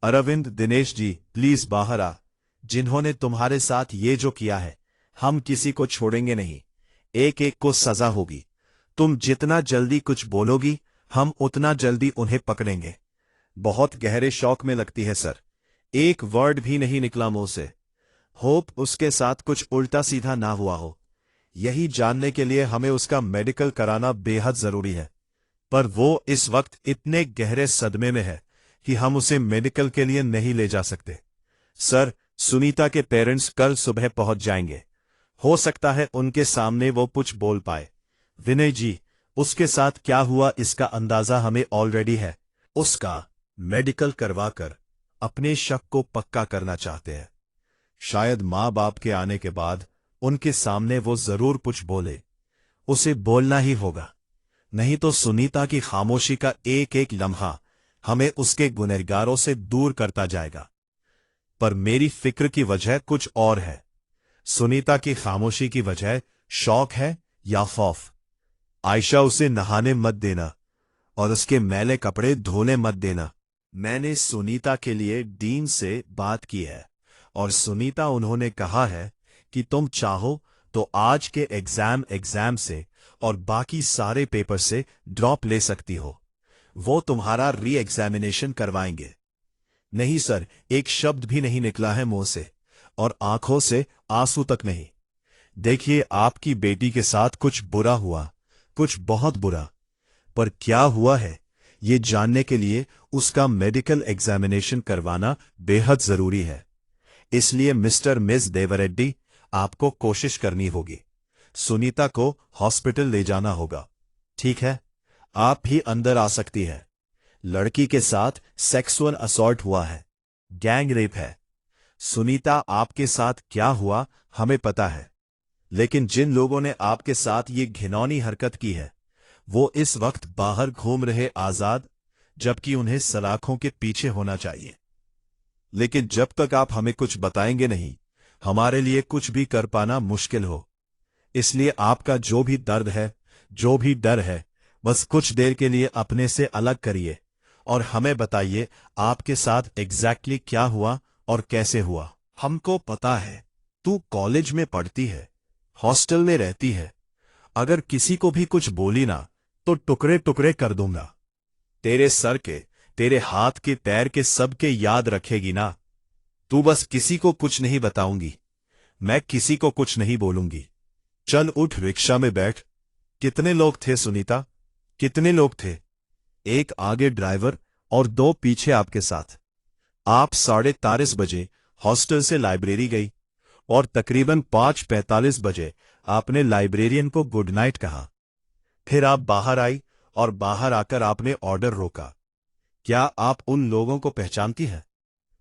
Arvind, Dinesh ji please बाहर आ। जिन्होंने तुम्हारे साथ ये जो किया है, हम किसी को छोड़ेंगे नहीं, एक एक को सजा होगी। तुम जितना जल्दी कुछ बोलोगी हम उतना जल्दी उन्हें पकड़ेंगे। बहुत गहरे शौक में लगती है सर, एक वर्ड भी नहीं निकला मुंह से। होप उसके साथ कुछ उल्टा सीधा ना हुआ हो, यही जानने के लिए हमें उसका मेडिकल कराना बेहद जरूरी है। पर वो इस वक्त इतने गहरे सदमे में है कि हम उसे मेडिकल के लिए नहीं ले जा सकते। सर, सुनीता के पेरेंट्स कल सुबह पहुंच जाएंगे, हो सकता है उनके सामने वो कुछ बोल पाए। विनय जी, उसके साथ क्या हुआ इसका अंदाजा हमें ऑलरेडी है। उसका मेडिकल करवाकर अपने शक को पक्का करना चाहते हैं। शायद माँ बाप के आने के बाद उनके सामने वो जरूर कुछ बोले, उसे बोलना ही होगा, नहीं तो सुनीता की खामोशी का एक एक लम्हा हमें उसके गुनहगारों से दूर करता जाएगा। पर मेरी फिक्र की वजह कुछ और है। सुनीता की खामोशी की वजह शौक है या खौफ? आयशा, उसे नहाने मत देना और उसके मैले कपड़े धोने मत देना। मैंने सुनीता के लिए डीन से बात की है और सुनीता उन्होंने कहा है कि तुम चाहो तो आज के एग्जाम से और बाकी सारे पेपर से ड्रॉप ले सकती हो, वो तुम्हारा री एग्जामिनेशन करवाएंगे। नहीं सर, एक शब्द भी नहीं निकला है मुंह से और आंखों से आंसू तक नहीं। देखिए, आपकी बेटी के साथ कुछ बुरा हुआ, कुछ बहुत बुरा, पर क्या हुआ है ये जानने के लिए उसका मेडिकल एग्जामिनेशन करवाना बेहद जरूरी है। इसलिए मिस्टर मिस देवरेड्डी, आपको कोशिश करनी होगी, सुनीता को हॉस्पिटल ले जाना होगा। ठीक है, आप भी अंदर आ सकती है। लड़की के साथ सेक्सुअल असॉल्ट हुआ है, गैंग रेप है। सुनीता, आपके साथ क्या हुआ हमें पता है, लेकिन जिन लोगों ने आपके साथ ये घिनौनी हरकत की है वो इस वक्त बाहर घूम रहे आजाद, जबकि उन्हें सलाखों के पीछे होना चाहिए। लेकिन जब तक आप हमें कुछ बताएंगे नहीं, हमारे लिए कुछ भी कर पाना मुश्किल हो। इसलिए आपका जो भी दर्द है, जो भी डर है, बस कुछ देर के लिए अपने से अलग करिए और हमें बताइए आपके साथ एग्जैक्टली क्या हुआ और कैसे हुआ। हमको पता है तू कॉलेज में पढ़ती है, हॉस्टल में रहती है, अगर किसी को भी कुछ बोली ना तो टुकड़े टुकड़े कर दूंगा। तेरे सर के, तेरे हाथ के, पैर के सबके याद रखेगी ना? तू बस किसी को कुछ नहीं बताऊंगी, मैं किसी को कुछ नहीं बोलूंगी। चल उठ, रिक्शा में बैठ। कितने लोग थे सुनीता, कितने लोग थे? एक आगे ड्राइवर और दो पीछे आपके साथ। आप 3:30 बजे हॉस्टल से लाइब्रेरी गई और तकरीबन 5:45 बजे आपने लाइब्रेरियन को गुड नाइट कहा। फिर आप बाहर आई और बाहर आकर आपने ऑर्डर रोका। क्या आप उन लोगों को पहचानती हैं?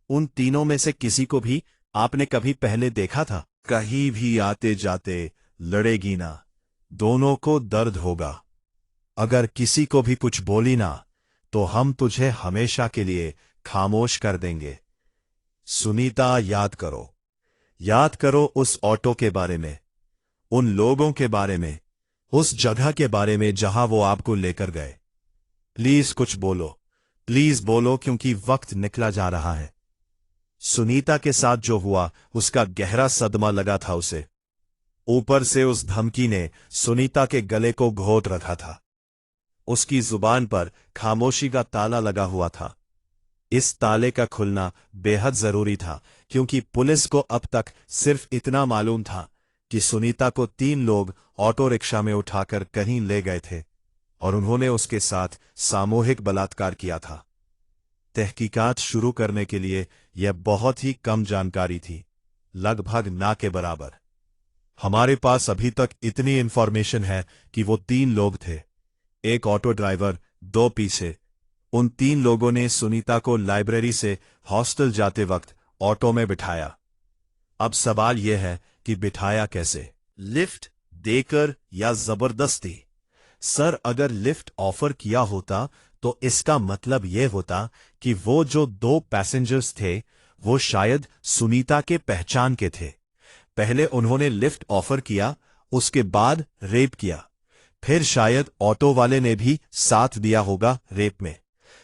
उन तीनों में से किसी को भी आपने कभी पहले देखा था? कहीं भी आते जाते लड़ेगी ना, दोनों को दर्द होगा। अगर किसी को भी कुछ बोली ना तो हम तुझे हमेशा के लिए खामोश कर देंगे। सुनीता, याद करो उस ऑटो के बारे में, उन लोगों के बारे में, उस जगह के बारे में जहां वो आपको लेकर गए। प्लीज कुछ बोलो, प्लीज बोलो, क्योंकि वक्त निकला जा रहा है। सुनीता के साथ जो हुआ उसका गहरा सदमा लगा था उसे। ऊपर से उस धमकी ने सुनीता के गले को घोट रखा था। उसकी जुबान पर खामोशी का ताला लगा हुआ था। इस ताले का खुलना बेहद जरूरी था, क्योंकि पुलिस को अब तक सिर्फ इतना मालूम था कि सुनीता को 3 लोग ऑटो रिक्शा में उठाकर कहीं ले गए थे और उन्होंने उसके साथ सामूहिक बलात्कार किया था। तहकीकात शुरू करने के लिए यह बहुत ही कम जानकारी थी, लगभग ना के बराबर। हमारे पास अभी तक इतनी इंफॉर्मेशन है कि वो 3 लोग थे, एक ऑटो ड्राइवर, 2 पीछे। उन 3 लोगों ने सुनीता को लाइब्रेरी से हॉस्टल जाते वक्त ऑटो में बिठाया। अब सवाल यह है कि बिठाया कैसे? लिफ्ट देकर या जबरदस्ती? सर, अगर लिफ्ट ऑफर किया होता तो इसका मतलब यह होता कि वो जो 2 पैसेंजर्स थे वो शायद सुनीता के पहचान के थे। पहले उन्होंने लिफ्ट ऑफर किया, उसके बाद रेप किया, फिर शायद ऑटो वाले ने भी साथ दिया होगा रेप में।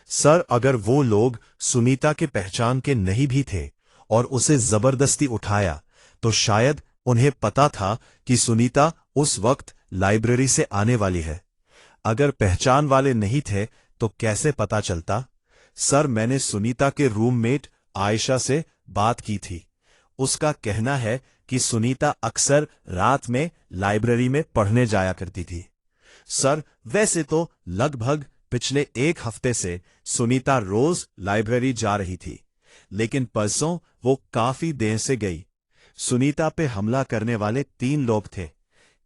सर, अगर वो लोग सुनीता के पहचान के नहीं भी थे और उसे जबरदस्ती उठाया तो शायद उन्हें पता था कि सुनीता उस वक्त लाइब्रेरी से आने वाली है। अगर पहचान वाले नहीं थे तो कैसे पता चलता? सर, मैंने सुनीता के रूममेट आयशा से बात की थी। उसका कहना है कि सुनीता अक्सर रात में लाइब्रेरी में पढ़ने जाया करती थी। सर, वैसे तो लगभग पिछले 1 हफ्ते से सुनीता रोज लाइब्रेरी जा रही थी, लेकिन परसों वो काफी देर से गई। सुनीता पे हमला करने वाले 3 लोग थे।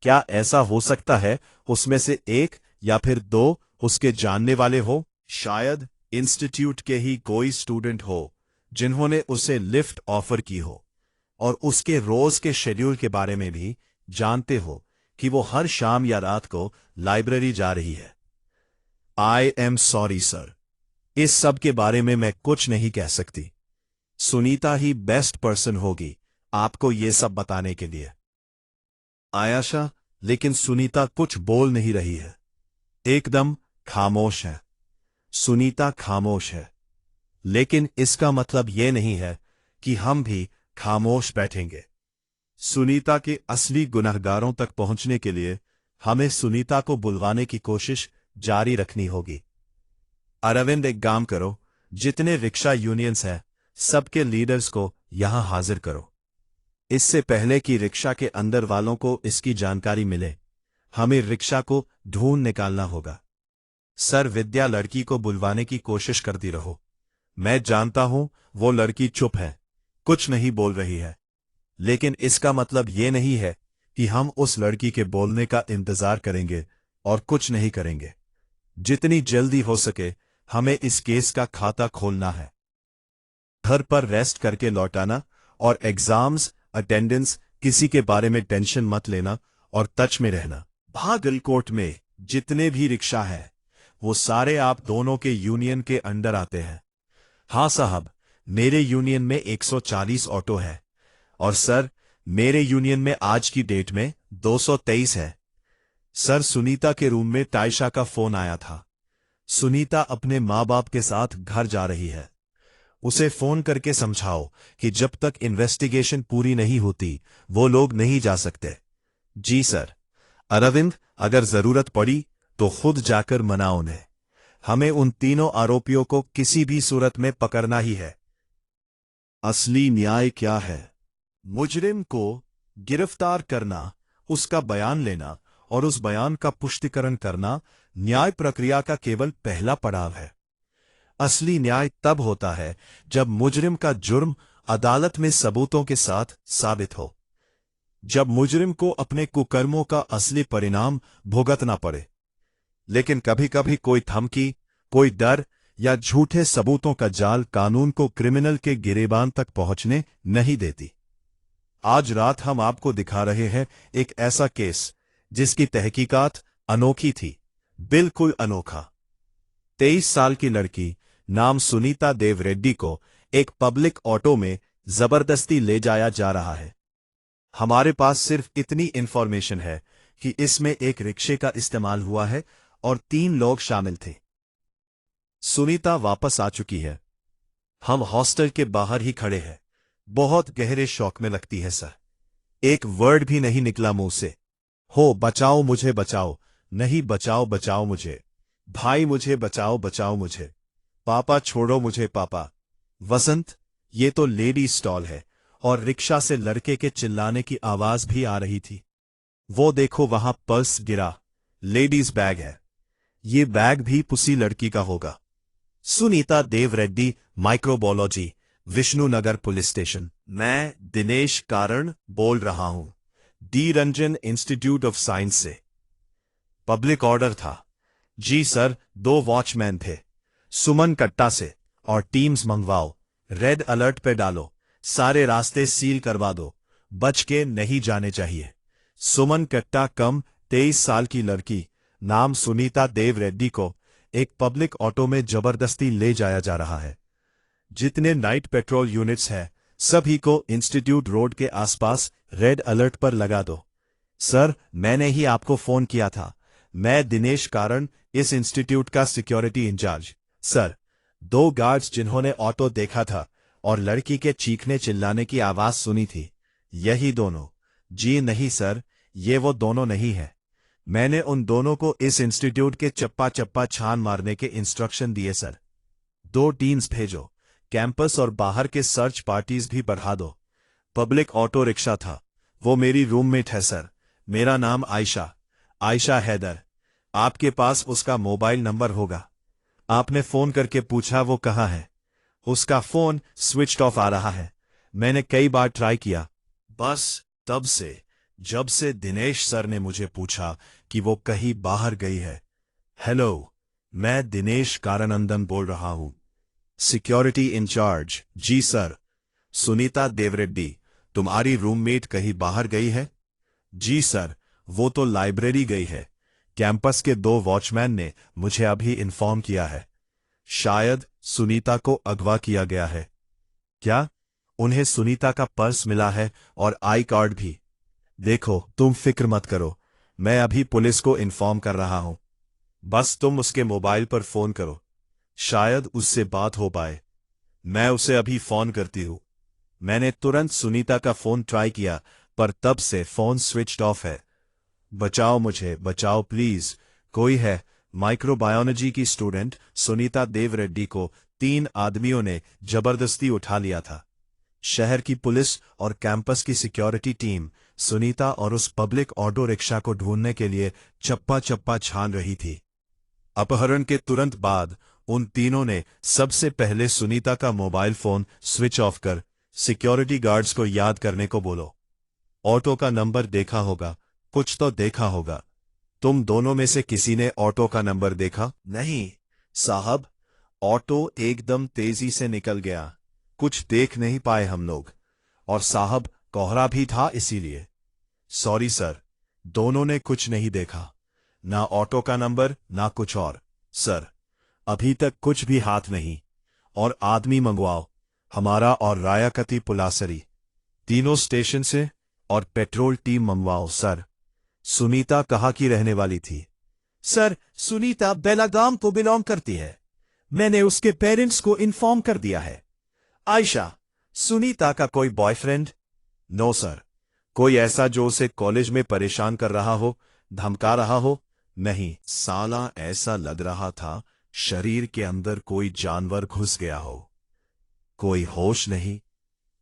क्या ऐसा हो सकता है उसमें से 1 या फिर 2 उसके जानने वाले हो? शायद इंस्टीट्यूट के ही कोई स्टूडेंट हो जिन्होंने उसे लिफ्ट ऑफर की हो और उसके रोज के शेड्यूल के बारे में भी जानते हो कि वो हर शाम या रात को लाइब्रेरी जा रही है। आई एम सॉरी सर, इस सब के बारे में मैं कुछ नहीं कह सकती। सुनीता ही बेस्ट पर्सन होगी आपको ये सब बताने के लिए। आयशा, लेकिन सुनीता कुछ बोल नहीं रही है, एकदम खामोश है। सुनीता खामोश है, लेकिन इसका मतलब यह नहीं है कि हम भी खामोश बैठेंगे। सुनीता के असली गुनहगारों तक पहुंचने के लिए हमें सुनीता को बुलवाने की कोशिश जारी रखनी होगी। अरविंद, एक काम करो, जितने रिक्शा यूनियंस हैं सबके लीडर्स को यहां हाजिर करो। इससे पहले कि रिक्शा के अंदर वालों को इसकी जानकारी मिले, हमें रिक्शा को ढूंढ निकालना होगा। सर, विद्या लड़की को बुलवाने की कोशिश करती रहो। मैं जानता हूं वो लड़की चुप है, कुछ नहीं बोल रही है, लेकिन इसका मतलब ये नहीं है कि हम उस लड़की के बोलने का इंतजार करेंगे और कुछ नहीं करेंगे। जितनी जल्दी हो सके हमें इस केस का खाता खोलना है। घर पर रेस्ट करके लौटाना और एग्जाम्स, अटेंडेंस, किसी के बारे में टेंशन मत लेना और टच में रहना। भागलकोट में जितने भी रिक्शा हैं वो सारे आप दोनों के यूनियन के अंडर आते हैं। हाँ साहब, मेरे यूनियन में 140 ऑटो है और सर, मेरे यूनियन में आज की डेट में 223 है। सर, सुनीता के रूम में तायशा का फोन आया था। सुनीता अपने माँ बाप के साथ घर जा रही है। उसे फोन करके समझाओ कि जब तक इन्वेस्टिगेशन पूरी नहीं होती वो लोग नहीं जा सकते। जी सर। अरविंद, अगर जरूरत पड़ी तो खुद जाकर मनाओ उन्हें। हमें उन तीनों आरोपियों को किसी भी सूरत में पकड़ना ही है। असली न्याय क्या है? मुजरिम को गिरफ्तार करना, उसका बयान लेना और उस बयान का पुष्टिकरण करना न्याय प्रक्रिया का केवल पहला पड़ाव है। असली न्याय तब होता है जब मुजरिम का जुर्म अदालत में सबूतों के साथ साबित हो, जब मुजरिम को अपने कुकर्मों का असली परिणाम भुगतना पड़े। लेकिन कभी कभी कोई धमकी, कोई डर या झूठे सबूतों का जाल कानून को क्रिमिनल के गिरेबान तक पहुंचने नहीं देती। आज रात हम आपको दिखा रहे हैं एक ऐसा केस जिसकी तहकीकात अनोखी थी, बिल्कुल अनोखा। 23 साल की लड़की नाम सुनीता देव रेड्डी को एक पब्लिक ऑटो में जबरदस्ती ले जाया जा रहा है। हमारे पास सिर्फ इतनी इंफॉर्मेशन है कि इसमें एक रिक्शे का इस्तेमाल हुआ है और 3 लोग शामिल थे। सुनीता वापस आ चुकी है। हम हॉस्टल के बाहर ही खड़े हैं। बहुत गहरे शौक में लगती है सर। एक वर्ड भी नहीं निकला मुंह से। हो बचाओ मुझे, बचाओ, नहीं बचाओ, बचाओ मुझे, भाई मुझे बचाओ, बचाओ मुझे, पापा छोड़ो मुझे पापा। वसंत, ये तो लेडी स्टॉल है और रिक्शा से लड़के के चिल्लाने की आवाज भी आ रही थी। वो देखो वहां पर्स गिरा, लेडीज बैग है। ये बैग भी उसी लड़की का होगा। Sunita Dev Reddy, microbiology, Vishnunagar police station. मैं दिनेश कारण बोल रहा हूं, D Ranjan institute of science से। पब्लिक ऑर्डर था। जी सर, 2 वॉचमैन थे, सुमन कट्टा से, और टीम्स मंगवाओ, रेड अलर्ट पे डालो, सारे रास्ते सील करवा दो, बच के नहीं जाने चाहिए। सुमन कट्टा कम 23 साल की लड़की, नाम सुनीता देव रेड्डी को एक पब्लिक ऑटो में जबरदस्ती ले जाया जा रहा है। जितने नाइट पेट्रोल यूनिट्स हैं, सभी को इंस्टीट्यूट रोड के आसपास रेड अलर्ट पर लगा दो। सर, मैंने ही आपको फोन किया था। मैं दिनेश कारण, इस इंस्टीट्यूट का सिक्योरिटी इंचार्ज। सर, 2 गार्ड्स जिन्होंने ऑटो देखा था और लड़की के चीखने चिल्लाने की आवाज सुनी थी, यही दोनों। जी नहीं सर, ये वो दोनों नहीं है। मैंने उन दोनों को इस इंस्टीट्यूट के चप्पा चप्पा छान मारने के इंस्ट्रक्शन दिए सर। 2 टीम्स भेजो, कैंपस और बाहर के सर्च पार्टीज भी बढ़ा दो। पब्लिक ऑटो रिक्शा था, वो मेरी रूममेट है सर। मेरा नाम आयशा हैदर। आपके पास उसका मोबाइल नंबर होगा। आपने फोन करके पूछा वो कहाँ है? उसका फोन स्विच्ड ऑफ आ रहा है। मैंने कई बार ट्राई किया, बस तब से जब से दिनेश सर ने मुझे पूछा कि वो कहीं बाहर गई है। हेलो, मैं दिनेश कारनंदन बोल रहा हूं, सिक्योरिटी इंचार्ज। जी सर। सुनीता देवरेड्डी, तुम्हारी रूममेट कहीं बाहर गई है? जी सर, वो तो लाइब्रेरी गई है। कैंपस के 2 वॉचमैन ने मुझे अभी इन्फॉर्म किया है। शायद सुनीता को अगवा किया गया है। क्या? उन्हें सुनीता का पर्स मिला है और आई कार्ड भी। देखो, तुम फिक्र मत करो, मैं अभी पुलिस को इन्फॉर्म कर रहा हूं। बस तुम उसके मोबाइल पर फोन करो, शायद उससे बात हो पाए। मैं उसे अभी फोन करती हूं। मैंने तुरंत सुनीता का फोन ट्राई किया, पर तब से फोन स्विच्ड ऑफ है। बचाओ मुझे, बचाओ प्लीज, कोई है? माइक्रोबायोलॉजी की स्टूडेंट सुनीता देव रेड्डी को 3 आदमियों ने जबरदस्ती उठा लिया था। शहर की पुलिस और कैंपस की सिक्योरिटी टीम सुनीता और उस पब्लिक ऑटो रिक्शा को ढूंढने के लिए चप्पा चप्पा छान रही थी। अपहरण के तुरंत बाद उन तीनों ने सबसे पहले सुनीता का मोबाइल फोन स्विच ऑफ कर सिक्योरिटी गार्ड्स को याद करने को बोलो। ऑटो का नंबर देखा होगा, कुछ तो देखा होगा। तुम दोनों में से किसी ने ऑटो का नंबर देखा? नहीं साहब, ऑटो एकदम तेजी से निकल गया, कुछ देख नहीं पाए हम लोग। और साहब, कोहरा भी था इसीलिए। सॉरी सर, दोनों ने कुछ नहीं देखा, ना ऑटो का नंबर ना कुछ और। सर, अभी तक कुछ भी हाथ नहीं। और आदमी मंगवाओ, हमारा और रायाकती पुलासरी, तीनों स्टेशन से, और पेट्रोल टीम मंगवाओ सर। सुनीता कहाँ की रहने वाली थी? सर, सुनीता बेलागाम को बिलोंग करती है। मैंने उसके पेरेंट्स को इन्फॉर्म कर दिया है। आयशा, सुनीता का कोई बॉयफ्रेंड? No sir. कोई ऐसा जो उसे कॉलेज में परेशान कर रहा हो, धमका रहा हो? नहीं साला, ऐसा लग रहा था शरीर के अंदर कोई जानवर घुस गया हो। कोई होश नहीं,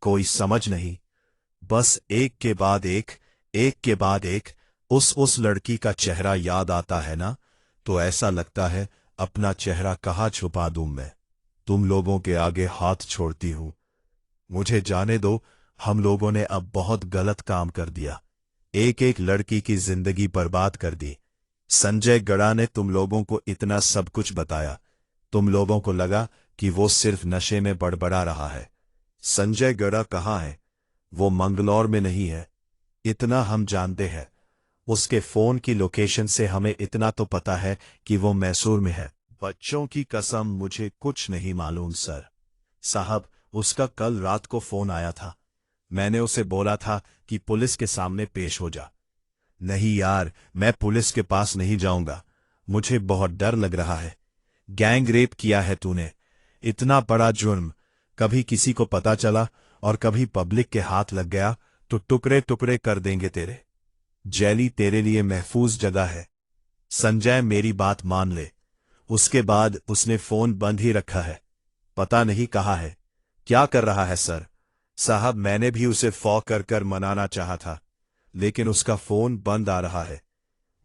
कोई समझ नहीं, बस एक के बाद एक के बाद एक उस लड़की का चेहरा याद आता है ना, तो ऐसा लगता है अपना चेहरा कहाँ छुपा दूं मैं। तुम लोगों के आगे हाथ छोड़ती हूं, मुझे जाने दो। हम लोगों ने अब बहुत गलत काम कर दिया, एक एक लड़की की जिंदगी बर्बाद कर दी। संजय गड़ा ने तुम लोगों को इतना सब कुछ बताया, तुम लोगों को लगा कि वो सिर्फ नशे में बड़बड़ा रहा है। संजय गड़ा कहाँ है? वो मंगलौर में नहीं है, इतना हम जानते हैं। उसके फोन की लोकेशन से हमें इतना तो पता है कि वो मैसूर में है। बच्चों की कसम, मुझे कुछ नहीं मालूम सर। साहब, उसका कल रात को फोन आया था, मैंने उसे बोला था कि पुलिस के सामने पेश हो जा। नहीं यार, मैं पुलिस के पास नहीं जाऊंगा, मुझे बहुत डर लग रहा है। गैंग रेप किया है तूने, इतना बड़ा जुर्म, कभी किसी को पता चला और कभी पब्लिक के हाथ लग गया तो टुकड़े टुकड़े कर देंगे तेरे। जेली तेरे लिए महफूज जगह है। संजय, मेरी बात मान ले, उसके बाद उसने फोन बंद ही रखा है। पता नहीं कहाँ है, क्या कर रहा है। सर साहब, मैंने भी उसे फोन कर मनाना चाहा था, लेकिन उसका फोन बंद आ रहा है।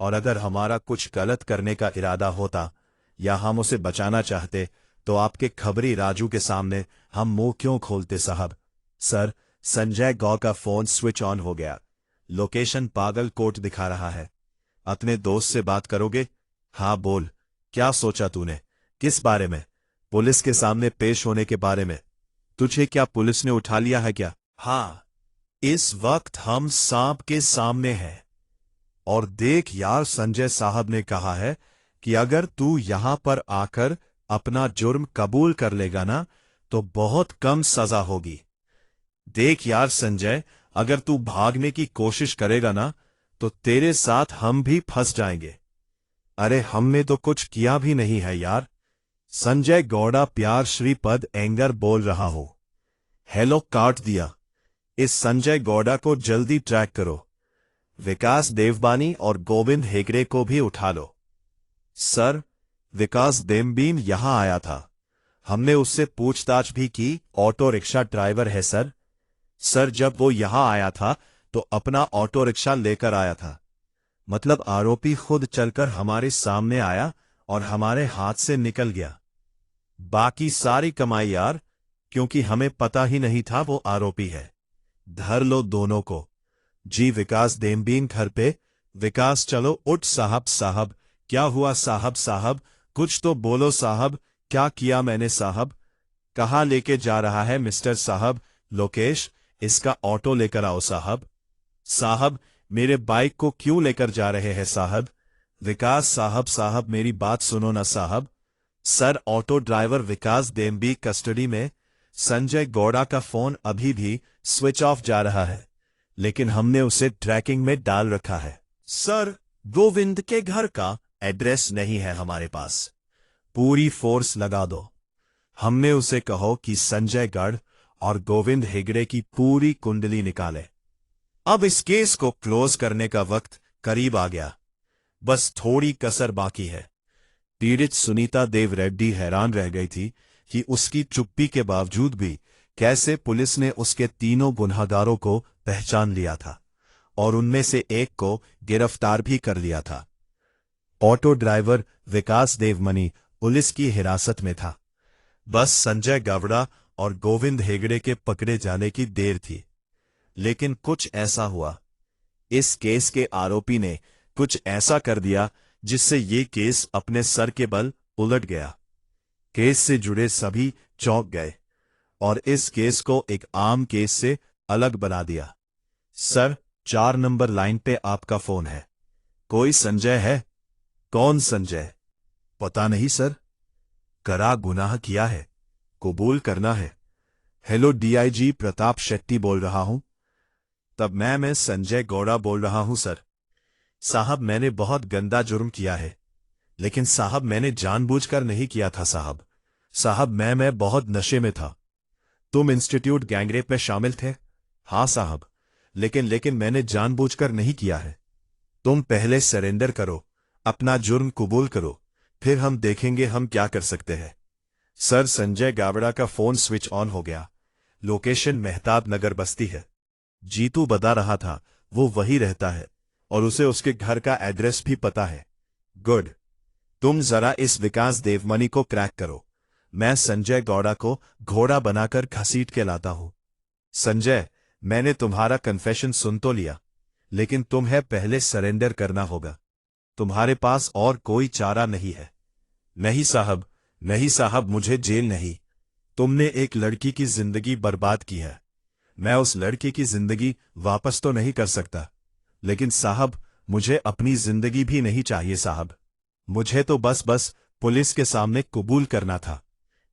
और अगर हमारा कुछ गलत करने का इरादा होता या हम उसे बचाना चाहते तो आपके खबरी राजू के सामने हम मुंह क्यों खोलते साहब। सर, संजय गौ का फोन स्विच ऑन हो गया। लोकेशन पागलकोट दिखा रहा है। अपने दोस्त से बात करोगे? हाँ बोल, क्या सोचा तूने? किस बारे में? पुलिस के सामने पेश होने के बारे में। तुझे क्या पुलिस ने उठा लिया है क्या? हाँ, इस वक्त हम सांप के सामने हैं। और देख यार, संजय साहब ने कहा है कि अगर तू यहां पर आकर अपना जुर्म कबूल कर लेगा ना तो बहुत कम सजा होगी। देख यार संजय, अगर तू भागने की कोशिश करेगा ना तो तेरे साथ हम भी फंस जाएंगे। अरे हमने तो कुछ किया भी नहीं है यार। संजय गौड़ा प्यार श्रीपद एंगर बोल रहा हो। हेलो काट दिया। इस संजय गौड़ा को जल्दी ट्रैक करो। विकास देवबानी और गोविंद हेगड़े को भी उठा लो। सर, विकास देवबीन यहां आया था। हमने उससे पूछताछ भी की। ऑटो रिक्शा ड्राइवर है सर। सर, जब वो यहां आया था तो अपना ऑटो रिक्शा लेकर आया था। मतलब आरोपी खुद चलकर हमारे सामने आया और हमारे हाथ से निकल गया। बाकी सारी कमाई यार, क्योंकि हमें पता ही नहीं था वो आरोपी है। धर लो दोनों को। जी विकास देवबीन घर पे? विकास, चलो उठ। साहब साहब, क्या हुआ साहब साहब? कुछ तो बोलो साहब। क्या किया मैंने साहब? कहाँ लेके जा रहा है मिस्टर साहब? लोकेश, इसका ऑटो लेकर आओ साहब। साहब, मेरे बाइक को क्यों लेकर जा रहे हैं साहब? विकास, साहब साहब मेरी बात सुनो ना साहब। सर, ऑटो ड्राइवर विकास देवबी कस्टडी में। संजय गौड़ा का फोन अभी भी स्विच ऑफ जा रहा है, लेकिन हमने उसे ट्रैकिंग में डाल रखा है। सर, गोविंद के घर का एड्रेस नहीं है हमारे पास। पूरी फोर्स लगा दो। हमने उसे कहो कि संजय गढ़ और गोविंद हेगड़े की पूरी कुंडली निकाले। अब इस केस को क्लोज करने का वक्त करीब आ गया। बस थोड़ी कसर बाकी है। पीड़ित सुनीता देव रेड्डी हैरान रह गई थी कि उसकी चुप्पी के बावजूद भी कैसे पुलिस ने उसके तीनों गुनहगारों को पहचान लिया था और उनमें से एक को गिरफ्तार भी कर लिया था। ऑटो ड्राइवर विकास देवमनी पुलिस की हिरासत में था। बस संजय गावड़ा और गोविंद हेगड़े के पकड़े जाने की देर थी। लेकिन कुछ ऐसा हुआ, इस केस के आरोपी ने कुछ ऐसा कर दिया जिससे ये केस अपने सर के बल उलट गया। केस से जुड़े सभी चौंक गए और इस केस को एक आम केस से अलग बना दिया। सर, 4 नंबर लाइन पे आपका फोन है। कोई संजय है? कौन संजय? पता नहीं सर। करा गुनाह किया है, कबूल करना है। हेलो, डीआईजी प्रताप शेट्टी बोल रहा हूं। तब मैं संजय गौड़ा बोल रहा हूं सर। साहब, मैंने बहुत गंदा जुर्म किया है, लेकिन साहब मैंने जानबूझकर नहीं किया था साहब। साहब, मैं बहुत नशे में था। तुम इंस्टीट्यूट गैंगरेप में शामिल थे? हाँ साहब, लेकिन मैंने जानबूझकर नहीं किया है। तुम पहले सरेंडर करो, अपना जुर्म कबूल करो, फिर हम देखेंगे हम क्या कर सकते हैं। सर, संजय गावड़ा का फोन स्विच ऑन हो गया। लोकेशन मेहताब नगर बस्ती है। जीतू बता रहा था वो वही रहता है और उसे उसके घर का एड्रेस भी पता है। गुड। तुम जरा इस विकास देवमनी को क्रैक करो। मैं संजय गौड़ा को घोड़ा बनाकर घसीट के लाता हूं। संजय, मैंने तुम्हारा कन्फेशन सुन तो लिया, लेकिन तुम्हें पहले सरेंडर करना होगा। तुम्हारे पास और कोई चारा नहीं है। नहीं साहब, नहीं साहब, मुझे जेल नहीं। तुमने एक लड़की की जिंदगी बर्बाद की है। मैं उस लड़की की जिंदगी वापस तो नहीं कर सकता, लेकिन साहब मुझे अपनी जिंदगी भी नहीं चाहिए साहब। मुझे तो बस पुलिस के सामने कबूल करना था।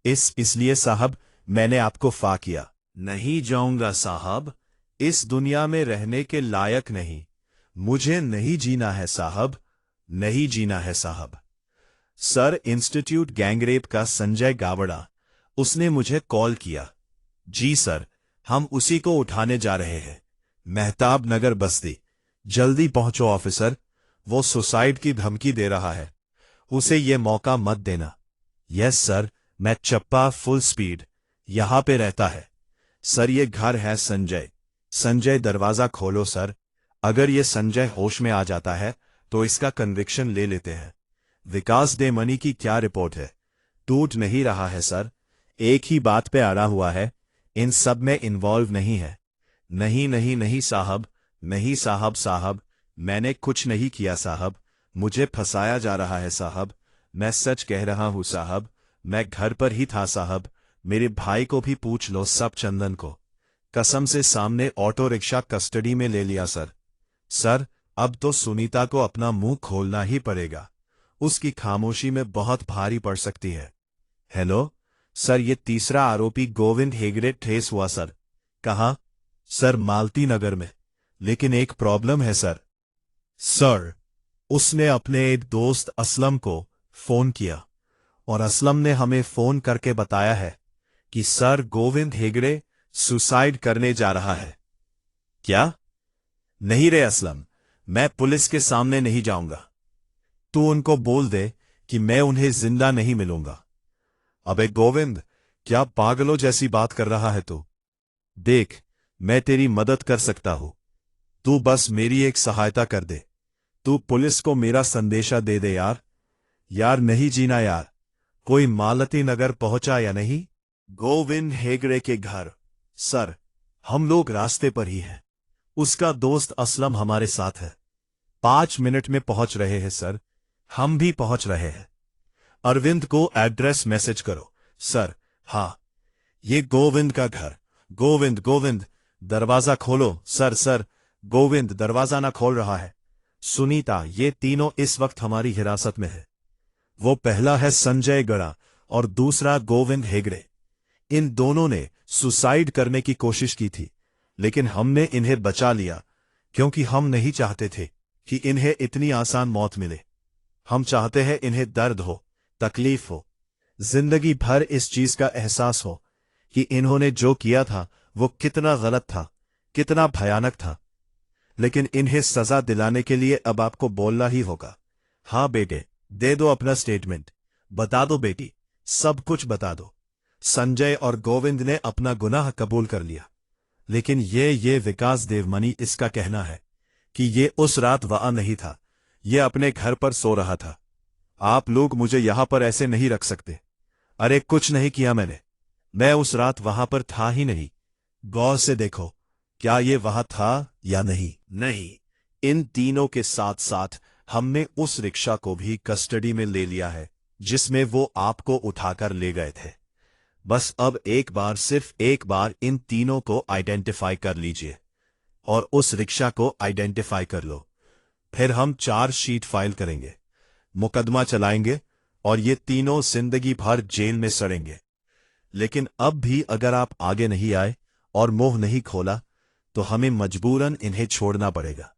इसलिए साहब मैंने आपको फा किया। नहीं जाऊंगा साहब, इस दुनिया में रहने के लायक नहीं। मुझे नहीं जीना है साहब, नहीं जीना है साहब। सर, इंस्टीट्यूट गैंगरेप का संजय गावड़ा, उसने मुझे कॉल किया। जी सर, हम उसी को उठाने जा रहे हैं। मेहताब नगर बस्ती। जल्दी पहुंचो ऑफिसर, वो सुसाइड की धमकी दे रहा है उसे ये मौका मत देना। यस सर, मैं चप्पा फुल स्पीड यहां पे रहता है। सर ये घर है संजय। संजय दरवाजा खोलो सर। अगर ये संजय होश में आ जाता है तो इसका कन्विक्शन ले लेते हैं। विकास दे मनी की क्या रिपोर्ट है? टूट नहीं रहा है सर, एक ही बात पे अड़ा हुआ है, इन सब में इन्वॉल्व नहीं है। नहीं नहीं नहीं साहब, नहीं साहब, मैंने कुछ नहीं किया साहब, मुझे फंसाया जा रहा है साहब, मैं सच कह रहा हूं साहब, मैं घर पर ही था साहब, मेरे भाई को भी पूछ लो सब, चंदन को कसम से सामने ऑटो रिक्शा कस्टडी में ले लिया सर। सर अब तो सुनीता को अपना मुंह खोलना ही पड़ेगा, उसकी खामोशी में बहुत भारी पड़ सकती है। हेलो सर, ये तीसरा आरोपी गोविंद हेगड़े ट्रेस हुआ सर। कहाँ? सर मालती नगर में, लेकिन एक प्रॉब्लम है सर। सर उसने अपने एक दोस्त असलम को फोन किया और असलम ने हमें फोन करके बताया है कि सर गोविंद हेगड़े सुसाइड करने जा रहा है। क्या? नहीं रे असलम, मैं पुलिस के सामने नहीं जाऊंगा। तू उनको बोल दे कि मैं उन्हें जिंदा नहीं मिलूंगा। अबे गोविंद, क्या पागलों जैसी बात कर रहा है तू? देख, मैं तेरी मदद कर सकता हूं, तू बस मेरी एक सहायता कर दे। तू पुलिस को मेरा संदेशा दे दे यार। यार नहीं जीना यार। कोई मालती नगर पहुंचा या नहीं? गोविंद हेगड़े के घर। सर हम लोग रास्ते पर ही हैं, उसका दोस्त असलम हमारे साथ है। 5 मिनट में पहुंच रहे हैं सर। हम भी पहुंच रहे हैं। अरविंद को एड्रेस मैसेज करो। सर हाँ, ये गोविंद का घर। गोविंद गोविंद दरवाजा खोलो। सर सर, गोविंद दरवाजा ना खोल रहा है। सुनीता, ये तीनों इस वक्त हमारी हिरासत में है। वो पहला है संजय गड़ा और दूसरा गोविंद हेगड़े। इन दोनों ने सुसाइड करने की कोशिश की थी, लेकिन हमने इन्हें बचा लिया क्योंकि हम नहीं चाहते थे कि इन्हें इतनी आसान मौत मिले। हम चाहते हैं इन्हें दर्द हो, तकलीफ हो, जिंदगी भर इस चीज का एहसास हो कि इन्होंने जो किया था वो कितना गलत था, कितना भयानक था। लेकिन इन्हें सजा दिलाने के लिए अब आपको बोलना ही होगा। हाँ बेटे, दे दो अपना स्टेटमेंट, बता दो बेटी, सब कुछ बता दो। संजय और गोविंद ने अपना गुनाह कबूल कर लिया, लेकिन ये विकास देवमनी, इसका कहना है कि ये उस रात वहां नहीं था, ये अपने घर पर सो रहा था। आप लोग मुझे यहां पर ऐसे नहीं रख सकते। अरे कुछ नहीं किया मैंने, मैं उस रात वहां पर था ही नहीं। गौर से देखो, क्या ये वहां था या नहीं? नहीं। इन तीनों के साथ साथ हमने उस रिक्शा को भी कस्टडी में ले लिया है जिसमें वो आपको उठाकर ले गए थे। बस अब एक बार, सिर्फ एक बार इन तीनों को आइडेंटिफाई कर लीजिए और उस रिक्शा को आइडेंटिफाई कर लो। फिर हम चार्जशीट फाइल करेंगे, मुकदमा चलाएंगे और ये तीनों जिंदगी भर जेल में सड़ेंगे। लेकिन अब भी अगर आप आगे नहीं आए और मुंह नहीं खोला तो हमें मजबूरन इन्हें छोड़ना पड़ेगा।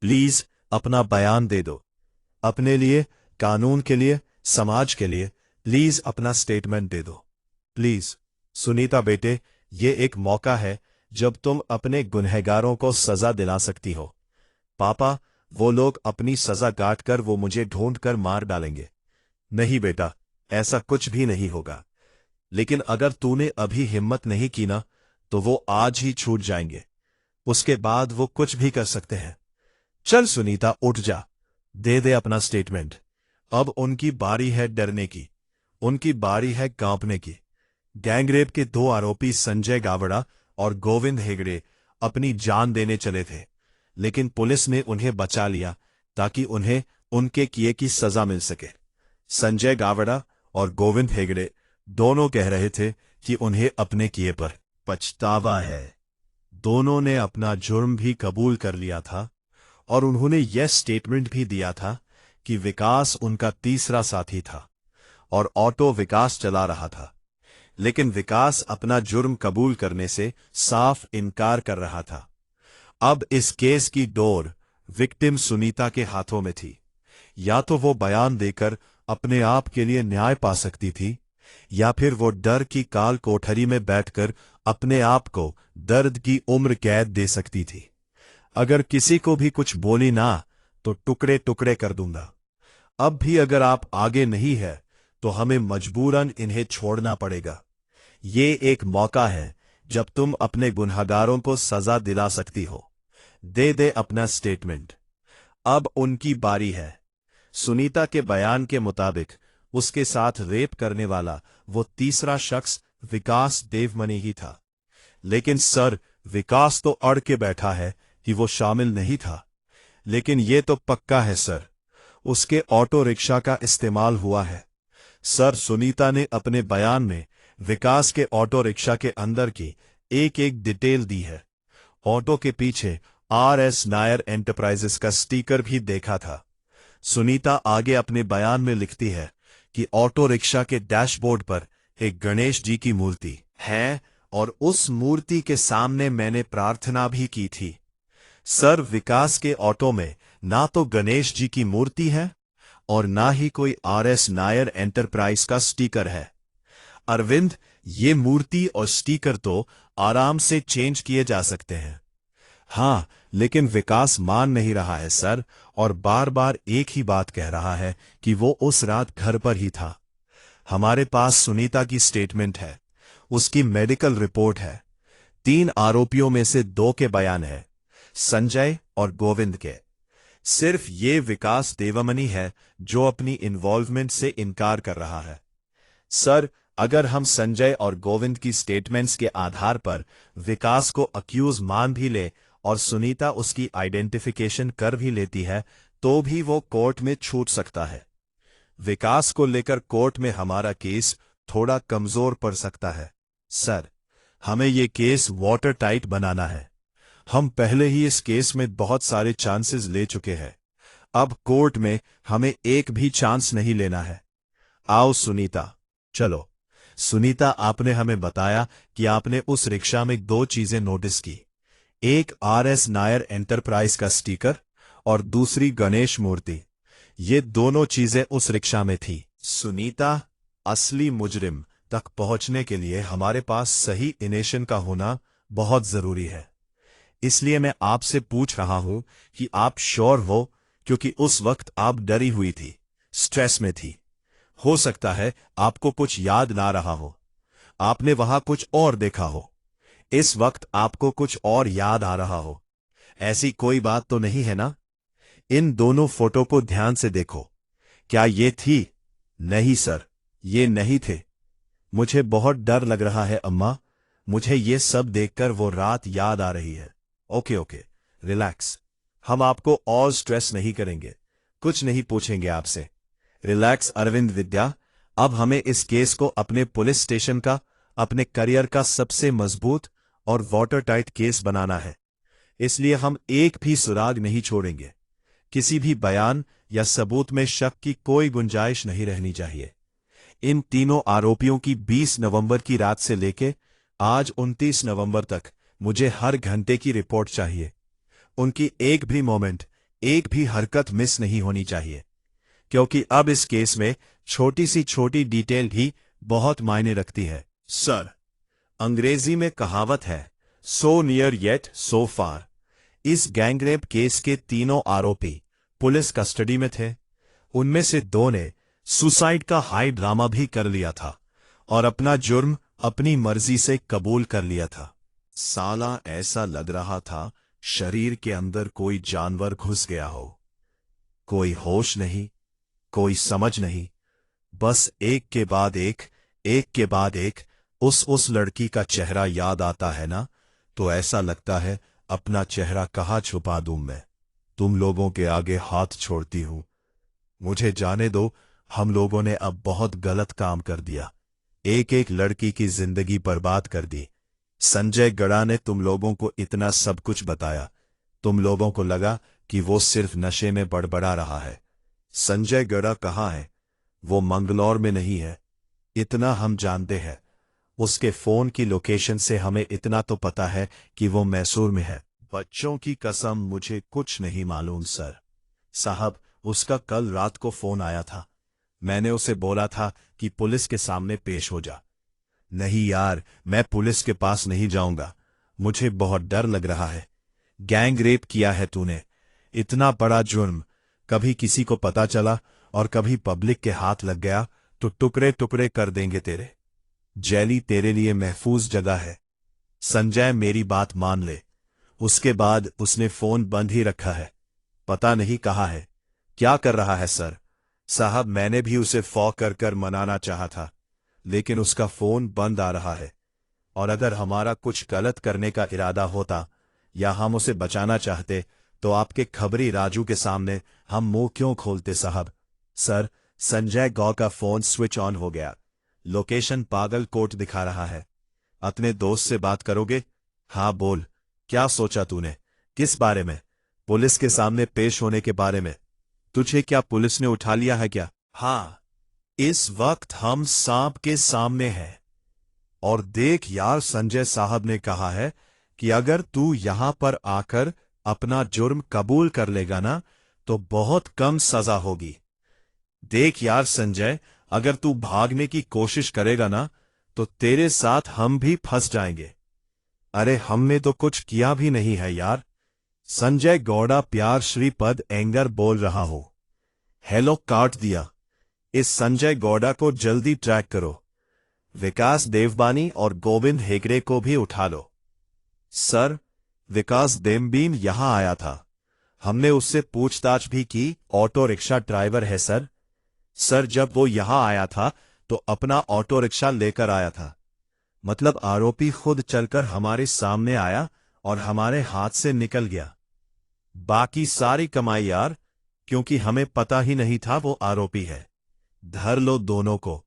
प्लीज अपना बयान दे दो। अपने लिए, कानून के लिए, समाज के लिए प्लीज अपना स्टेटमेंट दे दो। प्लीज। सुनीता बेटे, ये एक मौका है जब तुम अपने गुनहगारों को सजा दिला सकती हो। पापा, वो लोग अपनी सजा काट कर वो मुझे ढूंढ कर मार डालेंगे। नहीं बेटा, ऐसा कुछ भी नहीं होगा। लेकिन अगर तूने अभी हिम्मत नहीं की ना, तो वो आज ही छूट जाएंगे। उसके बाद वो कुछ भी कर सकते हैं। चल सुनीता, उठ जा, दे दे अपना स्टेटमेंट। अब उनकी बारी है डरने की, उनकी बारी है कांपने की। गैंगरेप के 2 आरोपी संजय गावड़ा और गोविंद हेगड़े अपनी जान देने चले थे, लेकिन पुलिस ने उन्हें बचा लिया ताकि उन्हें उनके किए की सजा मिल सके। संजय गावड़ा और गोविंद हेगड़े दोनों कह रहे थे कि उन्हें अपने किए पर पछतावा है। दोनों ने अपना जुर्म भी कबूल कर लिया था और उन्होंने यह स्टेटमेंट भी दिया था कि विकास उनका तीसरा साथी था और ऑटो विकास चला रहा था। लेकिन विकास अपना जुर्म कबूल करने से साफ इनकार कर रहा था। अब इस केस की डोर विक्टिम सुनीता के हाथों में थी। या तो वो बयान देकर अपने आप के लिए न्याय पा सकती थी, या फिर वो डर की काल कोठरी में बैठकर अपने आप को दर्द की उम्र कैद दे सकती थी। अगर किसी को भी कुछ बोली ना तो टुकड़े टुकड़े कर दूंगा। अब भी अगर आप आगे नहीं है तो हमें मजबूरन इन्हें छोड़ना पड़ेगा। ये एक मौका है जब तुम अपने गुनहगारों को सजा दिला सकती हो। दे दे अपना स्टेटमेंट। अब उनकी बारी है। सुनीता के बयान के मुताबिक उसके साथ रेप करने वाला वो तीसरा शख्स विकास देवमनी ही था। लेकिन सर, विकास तो अड़ के बैठा है कि वो शामिल नहीं था। लेकिन ये तो पक्का है सर, उसके ऑटो रिक्शा का इस्तेमाल हुआ है। सर, सुनीता ने अपने बयान में विकास के ऑटो रिक्शा के अंदर की एक एक डिटेल दी है। ऑटो के पीछे RS नायर एंटरप्राइजेस का स्टिकर भी देखा था। सुनीता आगे अपने बयान में लिखती है कि ऑटो रिक्शा के डैशबोर्ड पर एक गणेश जी की मूर्ति है और उस मूर्ति के सामने मैंने प्रार्थना भी की थी। सर, विकास के ऑटो में ना तो गणेश जी की मूर्ति है और ना ही कोई RS नायर एंटरप्राइज का स्टिकर है। अरविंद, ये मूर्ति और स्टिकर तो आराम से चेंज किए जा सकते हैं। हाँ, लेकिन विकास मान नहीं रहा है सर, और बार बार एक ही बात कह रहा है कि वो उस रात घर पर ही था। हमारे पास सुनीता की स्टेटमेंट है, उसकी मेडिकल रिपोर्ट है, 3 आरोपियों में से 2 के बयान है, संजय और गोविंद के। सिर्फ ये विकास देवमनी है जो अपनी इन्वॉल्वमेंट से इनकार कर रहा है। सर, अगर हम संजय और गोविंद की स्टेटमेंट्स के आधार पर विकास को अक्यूज मान भी ले और सुनीता उसकी आइडेंटिफिकेशन कर भी लेती है तो भी वो कोर्ट में छूट सकता है। विकास को लेकर कोर्ट में हमारा केस थोड़ा कमजोर पड़ सकता है। सर, हमें ये केस वाटर टाइट बनाना है। हम पहले ही इस केस में बहुत सारे चांसेस ले चुके हैं। अब कोर्ट में हमें एक भी चांस नहीं लेना है। आओ सुनीता, चलो। सुनीता, आपने हमें बताया कि आपने उस रिक्शा में 2 चीजें नोटिस की, एक RS नायर एंटरप्राइज का स्टिकर और दूसरी गणेश मूर्ति। ये दोनों चीजें उस रिक्शा में थी। सुनीता, असली मुजरिम तक पहुंचने के लिए हमारे पास सही इनेशन का होना बहुत जरूरी है। इसलिए मैं आपसे पूछ रहा हूं कि आप श्योर हो, क्योंकि उस वक्त आप डरी हुई थी, स्ट्रेस में थी। हो सकता है आपको कुछ याद ना रहा हो, आपने वहां कुछ और देखा हो, इस वक्त आपको कुछ और याद आ रहा हो। ऐसी कोई बात तो नहीं है ना? इन दोनों फोटो को ध्यान से देखो। क्या ये थी? नहीं सर, ये नहीं थे। मुझे बहुत डर लग रहा है अम्मा, मुझे ये सब देखकर वो रात याद आ रही है। Okay okay, relax. हम आपको और स्ट्रेस नहीं करेंगे, कुछ नहीं पूछेंगे आपसे। रिलैक्स अरविंद विद्या, अब हमें इस केस को अपने पुलिस स्टेशन का, अपने करियर का सबसे मजबूत और वाटर टाइट केस बनाना है। इसलिए हम एक भी सुराग नहीं छोड़ेंगे। किसी भी बयान या सबूत में शक की कोई गुंजाइश नहीं रहनी चाहिए। इन तीनों आरोपियों की 20 नवंबर की रात से लेके आज 29 नवंबर तक मुझे हर घंटे की रिपोर्ट चाहिए। उनकी एक भी मोमेंट, एक भी हरकत मिस नहीं होनी चाहिए, क्योंकि अब इस केस में छोटी सी छोटी डिटेल भी बहुत मायने रखती है। सर, अंग्रेजी में कहावत है, सो नियर येट सो फार। इस गैंगरेप केस के तीनों आरोपी पुलिस कस्टडी में थे। उनमें से 2 ने सुसाइड का हाई ड्रामा भी कर लिया था और अपना जुर्म अपनी मर्जी से कबूल कर लिया था। साला, ऐसा लग रहा था शरीर के अंदर कोई जानवर घुस गया हो। कोई होश नहीं, कोई समझ नहीं, बस एक के बाद एक के बाद एक उस लड़की का चेहरा याद आता है ना, तो ऐसा लगता है अपना चेहरा कहाँ छुपा दूं मैं। तुम लोगों के आगे हाथ छोड़ती हूं, मुझे जाने दो। हम लोगों ने अब बहुत गलत काम कर दिया, एक एक लड़की की जिंदगी बर्बाद कर दी। संजय गड़ा ने तुम लोगों को इतना सब कुछ बताया, तुम लोगों को लगा कि वो सिर्फ नशे में बड़बड़ा रहा है। संजय गड़ा कहाँ है? वो मंगलौर में नहीं है, इतना हम जानते हैं। उसके फोन की लोकेशन से हमें इतना तो पता है कि वो मैसूर में है। बच्चों की कसम, मुझे कुछ नहीं मालूम सर। साहब, उसका कल रात को फोन आया था, मैंने उसे बोला था कि पुलिस के सामने पेश हो जा। नहीं यार, मैं पुलिस के पास नहीं जाऊंगा, मुझे बहुत डर लग रहा है। गैंग रेप किया है तूने, इतना बड़ा जुर्म, कभी किसी को पता चला और कभी पब्लिक के हाथ लग गया तो टुकड़े टुकड़े कर देंगे तेरे। जेली तेरे लिए महफूज जगह है। संजय मेरी बात मान ले। उसके बाद उसने फोन बंद ही रखा है। पता नहीं कहाँ है, क्या कर रहा है सर। साहब मैंने भी उसे फोन कर मनाना चाहा था, लेकिन उसका फोन बंद आ रहा है। और अगर हमारा कुछ गलत करने का इरादा होता या हम उसे बचाना चाहते तो आपके खबरी राजू के सामने हम मुंह क्यों खोलते साहब। सर, संजय गौ का फोन स्विच ऑन हो गया। लोकेशन पागलकोट दिखा रहा है। अपने दोस्त से बात करोगे? हाँ बोल, क्या सोचा तूने? किस बारे में? पुलिस के सामने पेश होने के बारे में। तुझे क्या पुलिस ने उठा लिया है क्या? हाँ, इस वक्त हम सांप के सामने हैं। और देख यार, संजय साहब ने कहा है कि अगर तू यहां पर आकर अपना जुर्म कबूल कर लेगा ना तो बहुत कम सजा होगी। देख यार संजय, अगर तू भागने की कोशिश करेगा ना तो तेरे साथ हम भी फंस जाएंगे। अरे हमने तो कुछ किया भी नहीं है यार। संजय गौड़ा प्यार श्रीपद एंगर बोल रहा हूं। हेलो काट दिया। इस संजय गौड़ा को जल्दी ट्रैक करो। विकास देवबानी और गोविंद हेगड़े को भी उठा लो। सर, विकास देवबीन यहां आया था। हमने उससे पूछताछ भी की। ऑटो रिक्शा ड्राइवर है सर। सर, जब वो यहां आया था तो अपना ऑटो रिक्शा लेकर आया था। मतलब आरोपी खुद चलकर हमारे सामने आया और हमारे हाथ से निकल गया। बाकी सारी कमाई यार, क्योंकि हमें पता ही नहीं था वो आरोपी है। धर लो दोनों को।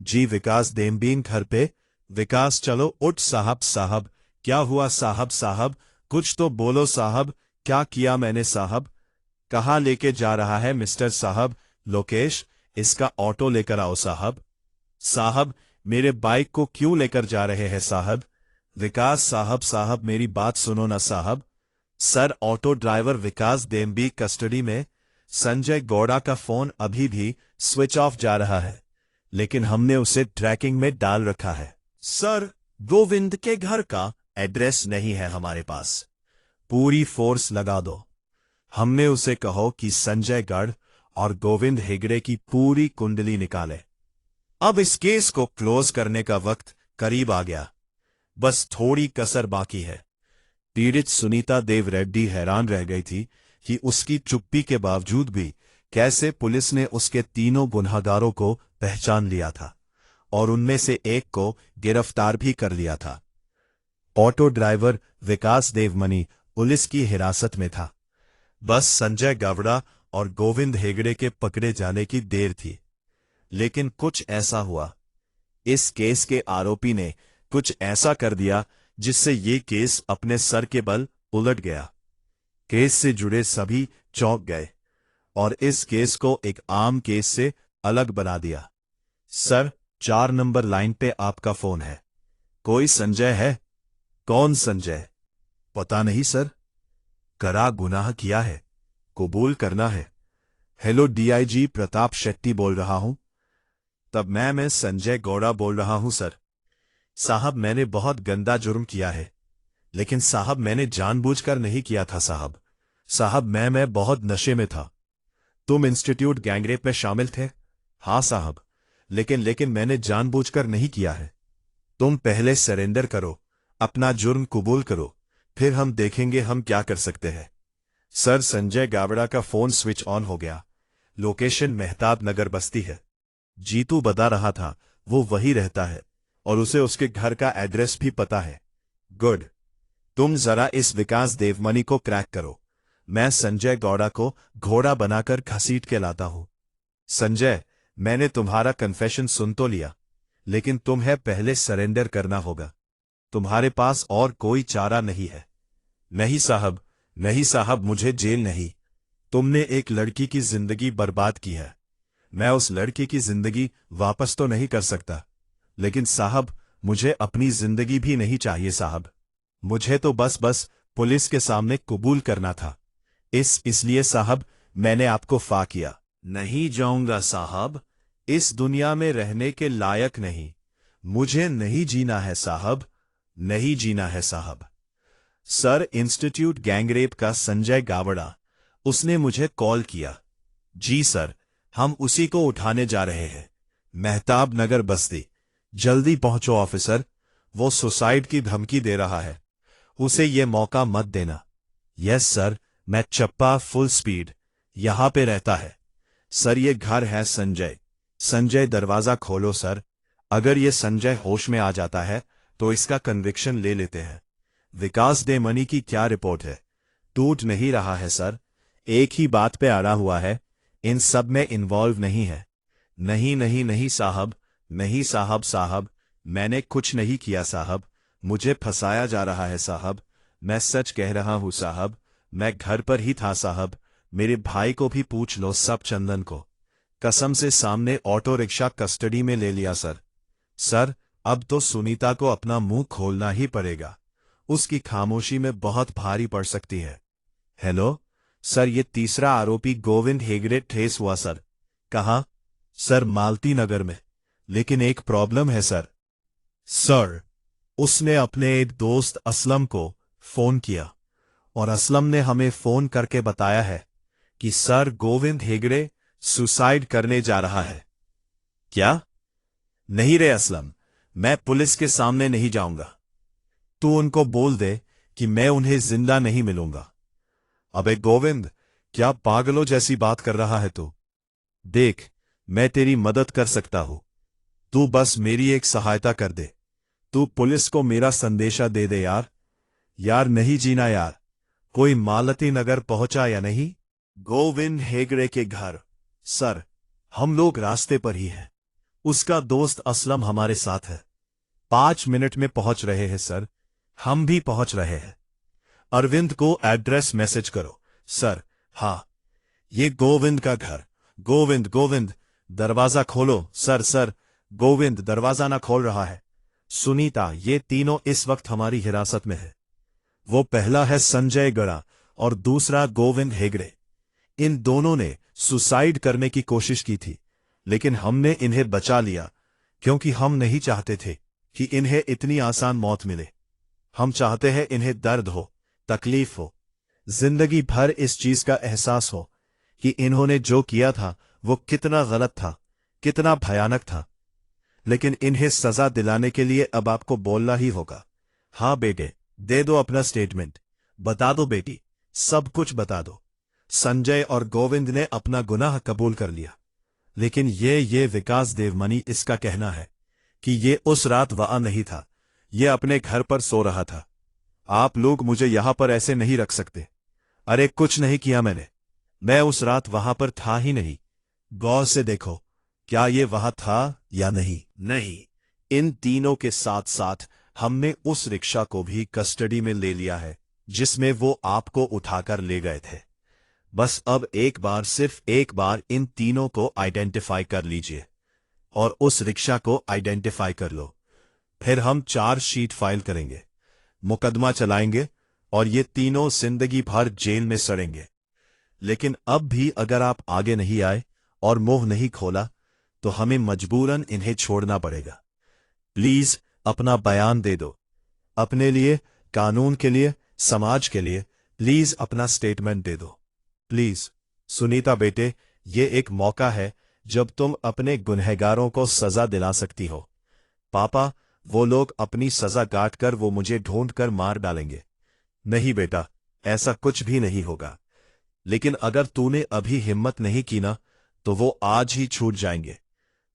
जी विकास देवबीन घर पे? विकास चलो उठ। साहब साहब क्या हुआ? साहब साहब कुछ तो बोलो साहब। क्या किया मैंने साहब? कहाँ लेके जा रहा है मिस्टर साहब? लोकेश, इसका ऑटो लेकर आओ साहब। साहब, मेरे बाइक को क्यों लेकर जा रहे हैं साहब? विकास साहब साहब मेरी बात सुनो ना साहब। सर, ऑटो ड्राइवर विकास देवबीन कस्टडी में। संजय गौड़ा का फोन अभी भी स्विच ऑफ जा रहा है, लेकिन हमने उसे ट्रैकिंग में डाल रखा है। सर, गोविंद के घर का एड्रेस नहीं है हमारे पास। पूरी फोर्स लगा दो। हमने उसे कहो कि संजय गढ़ और गोविंद हेगड़े की पूरी कुंडली निकाले। अब इस केस को क्लोज करने का वक्त करीब आ गया। बस थोड़ी कसर बाकी है। पीड़ित सुनीता देव रेड्डी हैरान रह गई थी कि उसकी चुप्पी के बावजूद भी कैसे पुलिस ने उसके तीनों गुनहगारों को पहचान लिया था और उनमें से एक को गिरफ्तार भी कर लिया था। ऑटो ड्राइवर विकास देवमनी पुलिस की हिरासत में था। बस संजय गावड़ा और गोविंद हेगड़े के पकड़े जाने की देर थी। लेकिन कुछ ऐसा हुआ, इस केस के आरोपी ने कुछ ऐसा कर दिया जिससे ये केस अपने सर के बल उलट गया। केस से जुड़े सभी चौंक गए और इस केस को एक आम केस से अलग बना दिया। सर, 4 नंबर लाइन पे आपका फोन है। कोई संजय है? कौन संजय? पता नहीं सर। करा गुनाह किया है, कबूल करना है। हेलो, डीआईजी प्रताप शेट्टी बोल रहा हूं। तब मैं संजय गौड़ा बोल रहा हूं सर। साहब, मैंने बहुत गंदा जुर्म किया है, लेकिन साहब मैंने जानबूझकर नहीं किया था साहब। साहब मैं बहुत नशे में था। तुम इंस्टीट्यूट गैंगरेप में शामिल थे? हाँ साहब, लेकिन मैंने जानबूझकर नहीं किया है। तुम पहले सरेंडर करो, अपना जुर्म कबूल करो, फिर हम देखेंगे हम क्या कर सकते हैं। सर, संजय गावड़ा का फोन स्विच ऑन हो गया। लोकेशन मेहताब नगर बस्ती है। जीतू बता रहा था वो वही रहता है और उसे उसके घर का एड्रेस भी पता है। गुड। तुम जरा इस विकास देवमनी को क्रैक करो। मैं संजय गौड़ा को घोड़ा बनाकर घसीट के लाता हूं। संजय, मैंने तुम्हारा कन्फेशन सुन तो लिया, लेकिन तुम्हें पहले सरेंडर करना होगा। तुम्हारे पास और कोई चारा नहीं है। नहीं साहब, नहीं साहब, मुझे जेल नहीं। तुमने एक लड़की की जिंदगी बर्बाद की है। मैं उस लड़की की जिंदगी वापस तो नहीं कर सकता, लेकिन साहब मुझे अपनी जिंदगी भी नहीं चाहिए साहब। मुझे तो बस पुलिस के सामने कबूल करना था। इसलिए साहब मैंने आपको फा किया। नहीं जाऊंगा साहब, इस दुनिया में रहने के लायक नहीं। मुझे नहीं जीना है साहब, नहीं जीना है साहब। सर, इंस्टीट्यूट गैंगरेप का संजय गावड़ा, उसने मुझे कॉल किया। जी सर, हम उसी को उठाने जा रहे हैं। मेहताब नगर बस्ती। जल्दी पहुंचो ऑफिसर, वो सुसाइड की धमकी दे रहा है, उसे ये मौका मत देना। यस सर, मैं चप्पा फुल स्पीड यहां पे रहता है। सर ये घर है संजय। संजय दरवाजा खोलो सर। अगर ये संजय होश में आ जाता है तो इसका कन्विक्शन ले लेते हैं। विकास दे मनी की क्या रिपोर्ट है? टूट नहीं रहा है सर, एक ही बात पे अड़ा हुआ है, इन सब में इन्वॉल्व नहीं है। नहीं नहीं नहीं साहब, नहीं साहब साहब, मैंने कुछ नहीं किया साहब, मुझे फंसाया जा रहा है साहब, मैं सच कह रहा हूं साहब, मैं घर पर ही था साहब, मेरे भाई को भी पूछ लो सब, चंदन को कसम से सामने ऑटो रिक्शा कस्टडी में ले लिया सर। सर अब तो सुनीता को अपना मुंह खोलना ही पड़ेगा, उसकी खामोशी में बहुत भारी पड़ सकती है। हेलो सर, ये तीसरा आरोपी गोविंद हेगड़े ट्रेस हुआ सर। कहाँ? सर मालती नगर में, लेकिन एक प्रॉब्लम है सर। सर उसने अपने एक दोस्त असलम को फोन किया और असलम ने हमें फोन करके बताया है कि सर गोविंद हेगड़े सुसाइड करने जा रहा है। क्या? नहीं रे असलम, मैं पुलिस के सामने नहीं जाऊंगा। तू उनको बोल दे कि मैं उन्हें जिंदा नहीं मिलूंगा। अबे गोविंद, क्या पागलों जैसी बात कर रहा है तू? देख, मैं तेरी मदद कर सकता हूं, तू बस मेरी एक सहायता कर दे। तू पुलिस को मेरा संदेशा दे दे यार। यार नहीं जीना यार। कोई मालती नगर पहुंचा या नहीं? गोविंद हेगड़े के घर। सर हम लोग रास्ते पर ही हैं, उसका दोस्त असलम हमारे साथ है। 5 मिनट में पहुंच रहे हैं सर। हम भी पहुंच रहे हैं। अरविंद को एड्रेस मैसेज करो। सर हाँ, ये गोविंद का घर। गोविंद गोविंद दरवाजा खोलो। सर सर, गोविंद दरवाजा ना खोल रहा है। सुनीता, ये तीनों इस वक्त हमारी हिरासत में है। वो पहला है संजय गड़ा और दूसरा गोविंद हेगड़े। इन दोनों ने सुसाइड करने की कोशिश की थी, लेकिन हमने इन्हें बचा लिया क्योंकि हम नहीं चाहते थे कि इन्हें इतनी आसान मौत मिले। हम चाहते हैं इन्हें दर्द हो, तकलीफ हो, जिंदगी भर इस चीज का एहसास हो कि इन्होंने जो किया था वो कितना गलत था, कितना भयानक था। लेकिन इन्हें सजा दिलाने के लिए अब आपको बोलना ही होगा। हाँ बेटे, दे दो अपना स्टेटमेंट, बता दो बेटी, सब कुछ बता दो। संजय और गोविंद ने अपना गुनाह कबूल कर लिया, लेकिन ये विकास देवमनी, इसका कहना है कि ये उस रात वहां नहीं था, ये अपने घर पर सो रहा था। आप लोग मुझे यहां पर ऐसे नहीं रख सकते। अरे कुछ नहीं किया मैंने, मैं उस रात वहां पर था ही नहीं। गौर से देखो, क्या ये वहां था या नहीं? नहीं। इन तीनों के साथ साथ हमने उस रिक्शा को भी कस्टडी में ले लिया है जिसमें वो आपको उठाकर ले गए थे। बस अब एक बार, सिर्फ एक बार इन तीनों को आइडेंटिफाई कर लीजिए और उस रिक्शा को आइडेंटिफाई कर लो। फिर हम चार्जशीट फाइल करेंगे, मुकदमा चलाएंगे और ये तीनों जिंदगी भर जेल में सड़ेंगे। लेकिन अब भी अगर आप आगे नहीं आए और मुंह नहीं खोला तो हमें मजबूरन इन्हें छोड़ना पड़ेगा। प्लीज अपना बयान दे दो, अपने लिए, कानून के लिए, समाज के लिए। प्लीज अपना स्टेटमेंट दे दो प्लीज। सुनीता बेटे, ये एक मौका है जब तुम अपने गुनहगारों को सजा दिला सकती हो। पापा, वो लोग अपनी सजा काट कर वो मुझे ढूंढ कर मार डालेंगे। नहीं बेटा, ऐसा कुछ भी नहीं होगा। लेकिन अगर तूने अभी हिम्मत नहीं की ना, तो वो आज ही छूट जाएंगे,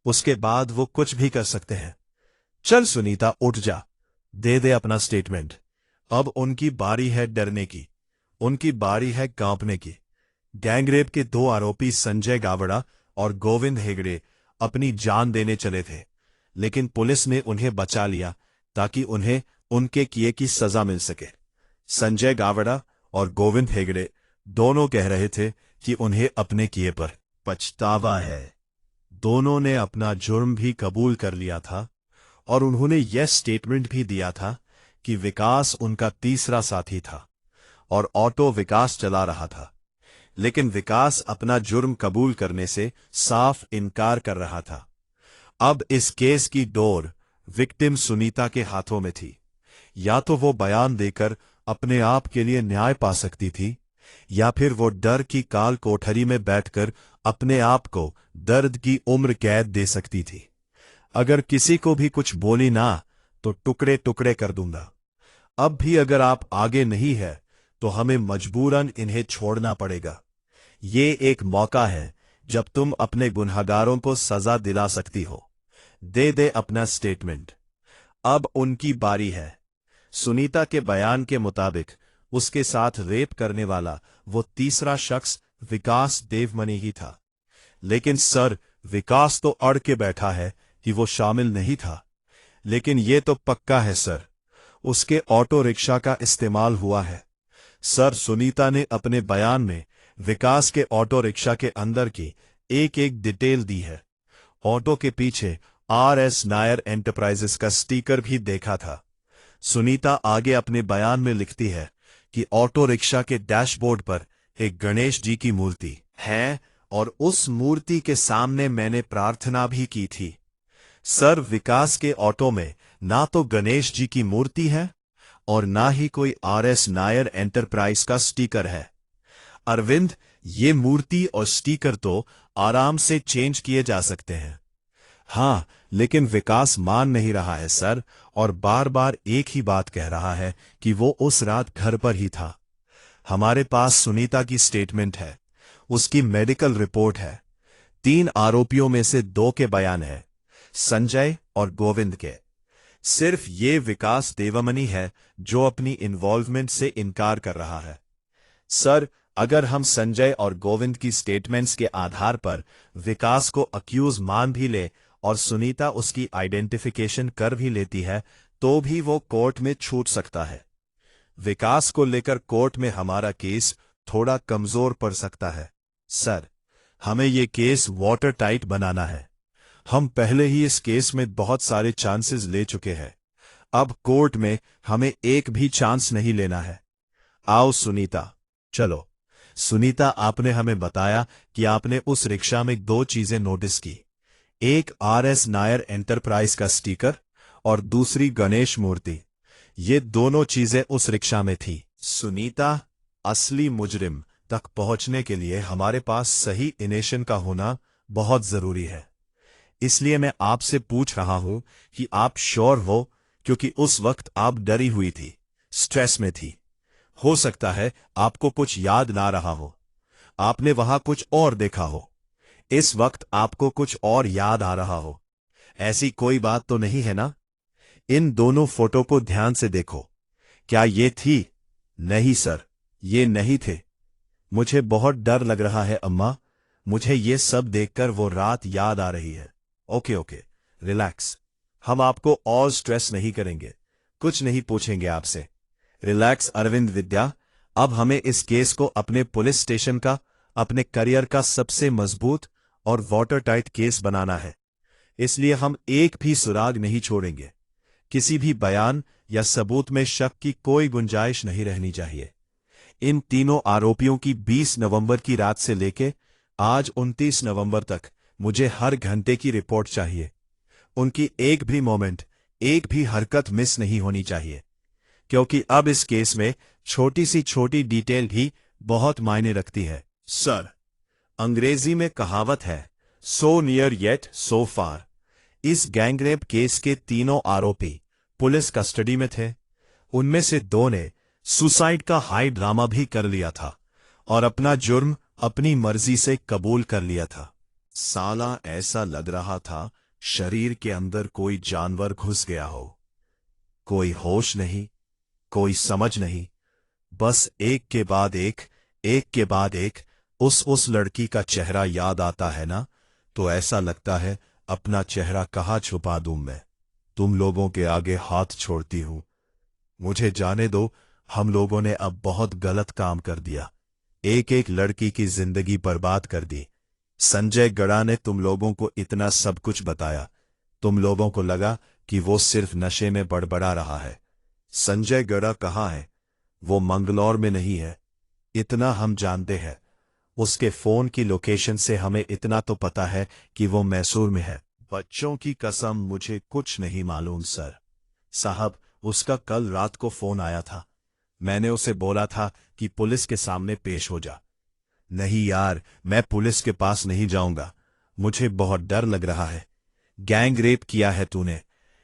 उसके बाद वो कुछ भी कर सकते हैं। चल सुनीता, उठ जा, दे दे अपना स्टेटमेंट। अब उनकी बारी है डरने की, उनकी बारी है कांपने की। गैंगरेप के 2 आरोपी संजय गावड़ा और गोविंद हेगड़े अपनी जान देने चले थे, लेकिन पुलिस ने उन्हें बचा लिया ताकि उन्हें उनके किए की सजा मिल सके। संजय गावड़ा और गोविंद हेगड़े दोनों कह रहे थे कि उन्हें अपने किए पर पछतावा है। दोनों ने अपना जुर्म भी कबूल कर लिया था और उन्होंने यह स्टेटमेंट भी दिया था कि विकास उनका तीसरा साथी था और ऑटो विकास चला रहा था। लेकिन विकास अपना जुर्म कबूल करने से साफ इनकार कर रहा था। अब इस केस की डोर विक्टिम सुनीता के हाथों में थी। या तो वो बयान देकर अपने आप के लिए न्याय पा सकती थी, या फिर वो डर की काल कोठरी में बैठकर अपने आप को दर्द की उम्र कैद दे सकती थी। अगर किसी को भी कुछ बोली ना तो टुकड़े टुकड़े कर दूंगा। अब भी अगर आप आगे नहीं है तो हमें मजबूरन इन्हें छोड़ना पड़ेगा। ये एक मौका है जब तुम अपने गुनहगारों को सजा दिला सकती हो। दे दे अपना स्टेटमेंट। अब उनकी बारी है। सुनीता के बयान के मुताबिक उसके साथ रेप करने वाला वो तीसरा शख्स विकास देवमनी ही था। लेकिन सर, विकास तो अड़ के बैठा है कि वो शामिल नहीं था। लेकिन ये तो पक्का है सर, उसके ऑटो रिक्शा का इस्तेमाल हुआ है। सर, सुनीता ने अपने बयान में विकास के ऑटो रिक्शा के अंदर की एक एक डिटेल दी है। ऑटो के पीछे RS नायर एंटरप्राइजेस का स्टिकर भी देखा था। सुनीता आगे अपने बयान में लिखती है कि ऑटो रिक्शा के डैशबोर्ड पर एक गणेश जी की मूर्ति है और उस मूर्ति के सामने मैंने प्रार्थना भी की थी। सर, विकास के ऑटो में ना तो गणेश जी की मूर्ति है और ना ही कोई RS नायर एंटरप्राइज का स्टिकर है। अरविंद, ये मूर्ति और स्टिकर तो आराम से चेंज किए जा सकते हैं। हाँ, लेकिन विकास मान नहीं रहा है सर, और बार बार एक ही बात कह रहा है कि वो उस रात घर पर ही था। हमारे पास सुनीता की स्टेटमेंट है, उसकी मेडिकल रिपोर्ट है, 3 आरोपियों में से 2 के बयान है, संजय और गोविंद के। सिर्फ ये विकास देवमनी है जो अपनी इन्वॉल्वमेंट से इनकार कर रहा है। सर, अगर हम संजय और गोविंद की स्टेटमेंट्स के आधार पर विकास को अक्यूज मान भी ले और सुनीता उसकी आइडेंटिफिकेशन कर भी लेती है तो भी वो कोर्ट में छूट सकता है। विकास को लेकर कोर्ट में हमारा केस थोड़ा कमजोर पड़ सकता है। सर, हमें ये केस वाटर टाइट बनाना है। हम पहले ही इस केस में बहुत सारे चांसेस ले चुके हैं। अब कोर्ट में हमें एक भी चांस नहीं लेना है। आओ सुनीता, चलो। सुनीता, आपने हमें बताया कि आपने उस रिक्शा में 2 चीजें नोटिस की, एक RS नायर एंटरप्राइज का स्टिकर और दूसरी गणेश मूर्ति। ये दोनों चीजें उस रिक्शा में थी। सुनीता, असली मुजरिम तक पहुंचने के लिए हमारे पास सही इनेशन का होना बहुत जरूरी है। इसलिए मैं आपसे पूछ रहा हूं कि आप श्योर हो, क्योंकि उस वक्त आप डरी हुई थी, स्ट्रेस में थी। हो सकता है आपको कुछ याद ना रहा हो, आपने वहां कुछ और देखा हो, इस वक्त आपको कुछ और याद आ रहा हो। ऐसी कोई बात तो नहीं है ना? इन दोनों फोटो को ध्यान से देखो। क्या ये थी? नहीं सर, ये नहीं थे। मुझे बहुत डर लग रहा है अम्मा, मुझे ये सब देखकर वो रात याद आ रही है। Okay okay, relax. हम आपको और स्ट्रेस नहीं करेंगे, कुछ नहीं पूछेंगे आपसे। रिलैक्स अरविंद विद्या। अब हमें इस केस को अपने पुलिस स्टेशन का, अपने करियर का सबसे मजबूत और वाटर टाइट केस बनाना है। इसलिए हम एक भी सुराग नहीं छोड़ेंगे। किसी भी बयान या सबूत में शक की कोई गुंजाइश नहीं रहनी चाहिए। इन तीनों आरोपियों की 20 नवंबर की रात से लेके आज 29 नवंबर तक मुझे हर घंटे की रिपोर्ट चाहिए। उनकी एक भी मोमेंट, एक भी हरकत मिस नहीं होनी चाहिए, क्योंकि अब इस केस में छोटी सी छोटी डिटेल भी बहुत मायने रखती है। सर, अंग्रेजी में कहावत है, सो नियर येट सो फार। इस गैंगरेप केस के तीनों आरोपी पुलिस कस्टडी में थे। उनमें से 2 ने सुसाइड का हाई ड्रामा भी कर लिया था और अपना जुर्म अपनी मर्जी से कबूल कर लिया था। साला, ऐसा लग रहा था शरीर के अंदर कोई जानवर घुस गया हो। कोई होश नहीं, कोई समझ नहीं, बस एक के बाद एक के बाद एक उस लड़की का चेहरा याद आता है ना, तो ऐसा लगता है अपना चेहरा कहाँ छुपा दूं मैं। तुम लोगों के आगे हाथ छोड़ती हूं, मुझे जाने दो। हम लोगों ने अब बहुत गलत काम कर दिया, एक एक लड़की की जिंदगी बर्बाद कर दी। संजय गड़ा ने तुम लोगों को इतना सब कुछ बताया, तुम लोगों को लगा कि वो सिर्फ नशे में बड़बड़ा रहा है। संजय गड़ा कहाँ है? वो मंगलौर में नहीं है, इतना हम जानते हैं। उसके फोन की लोकेशन से हमें इतना तो पता है कि वो मैसूर में है। बच्चों की कसम, मुझे कुछ नहीं मालूम सर। साहब, उसका कल रात को फोन आया था, मैंने उसे बोला था कि पुलिस के सामने पेश हो जा। नहीं यार, मैं पुलिस के पास नहीं जाऊंगा। मुझे बहुत डर लग रहा है। गैंग रेप किया है तूने।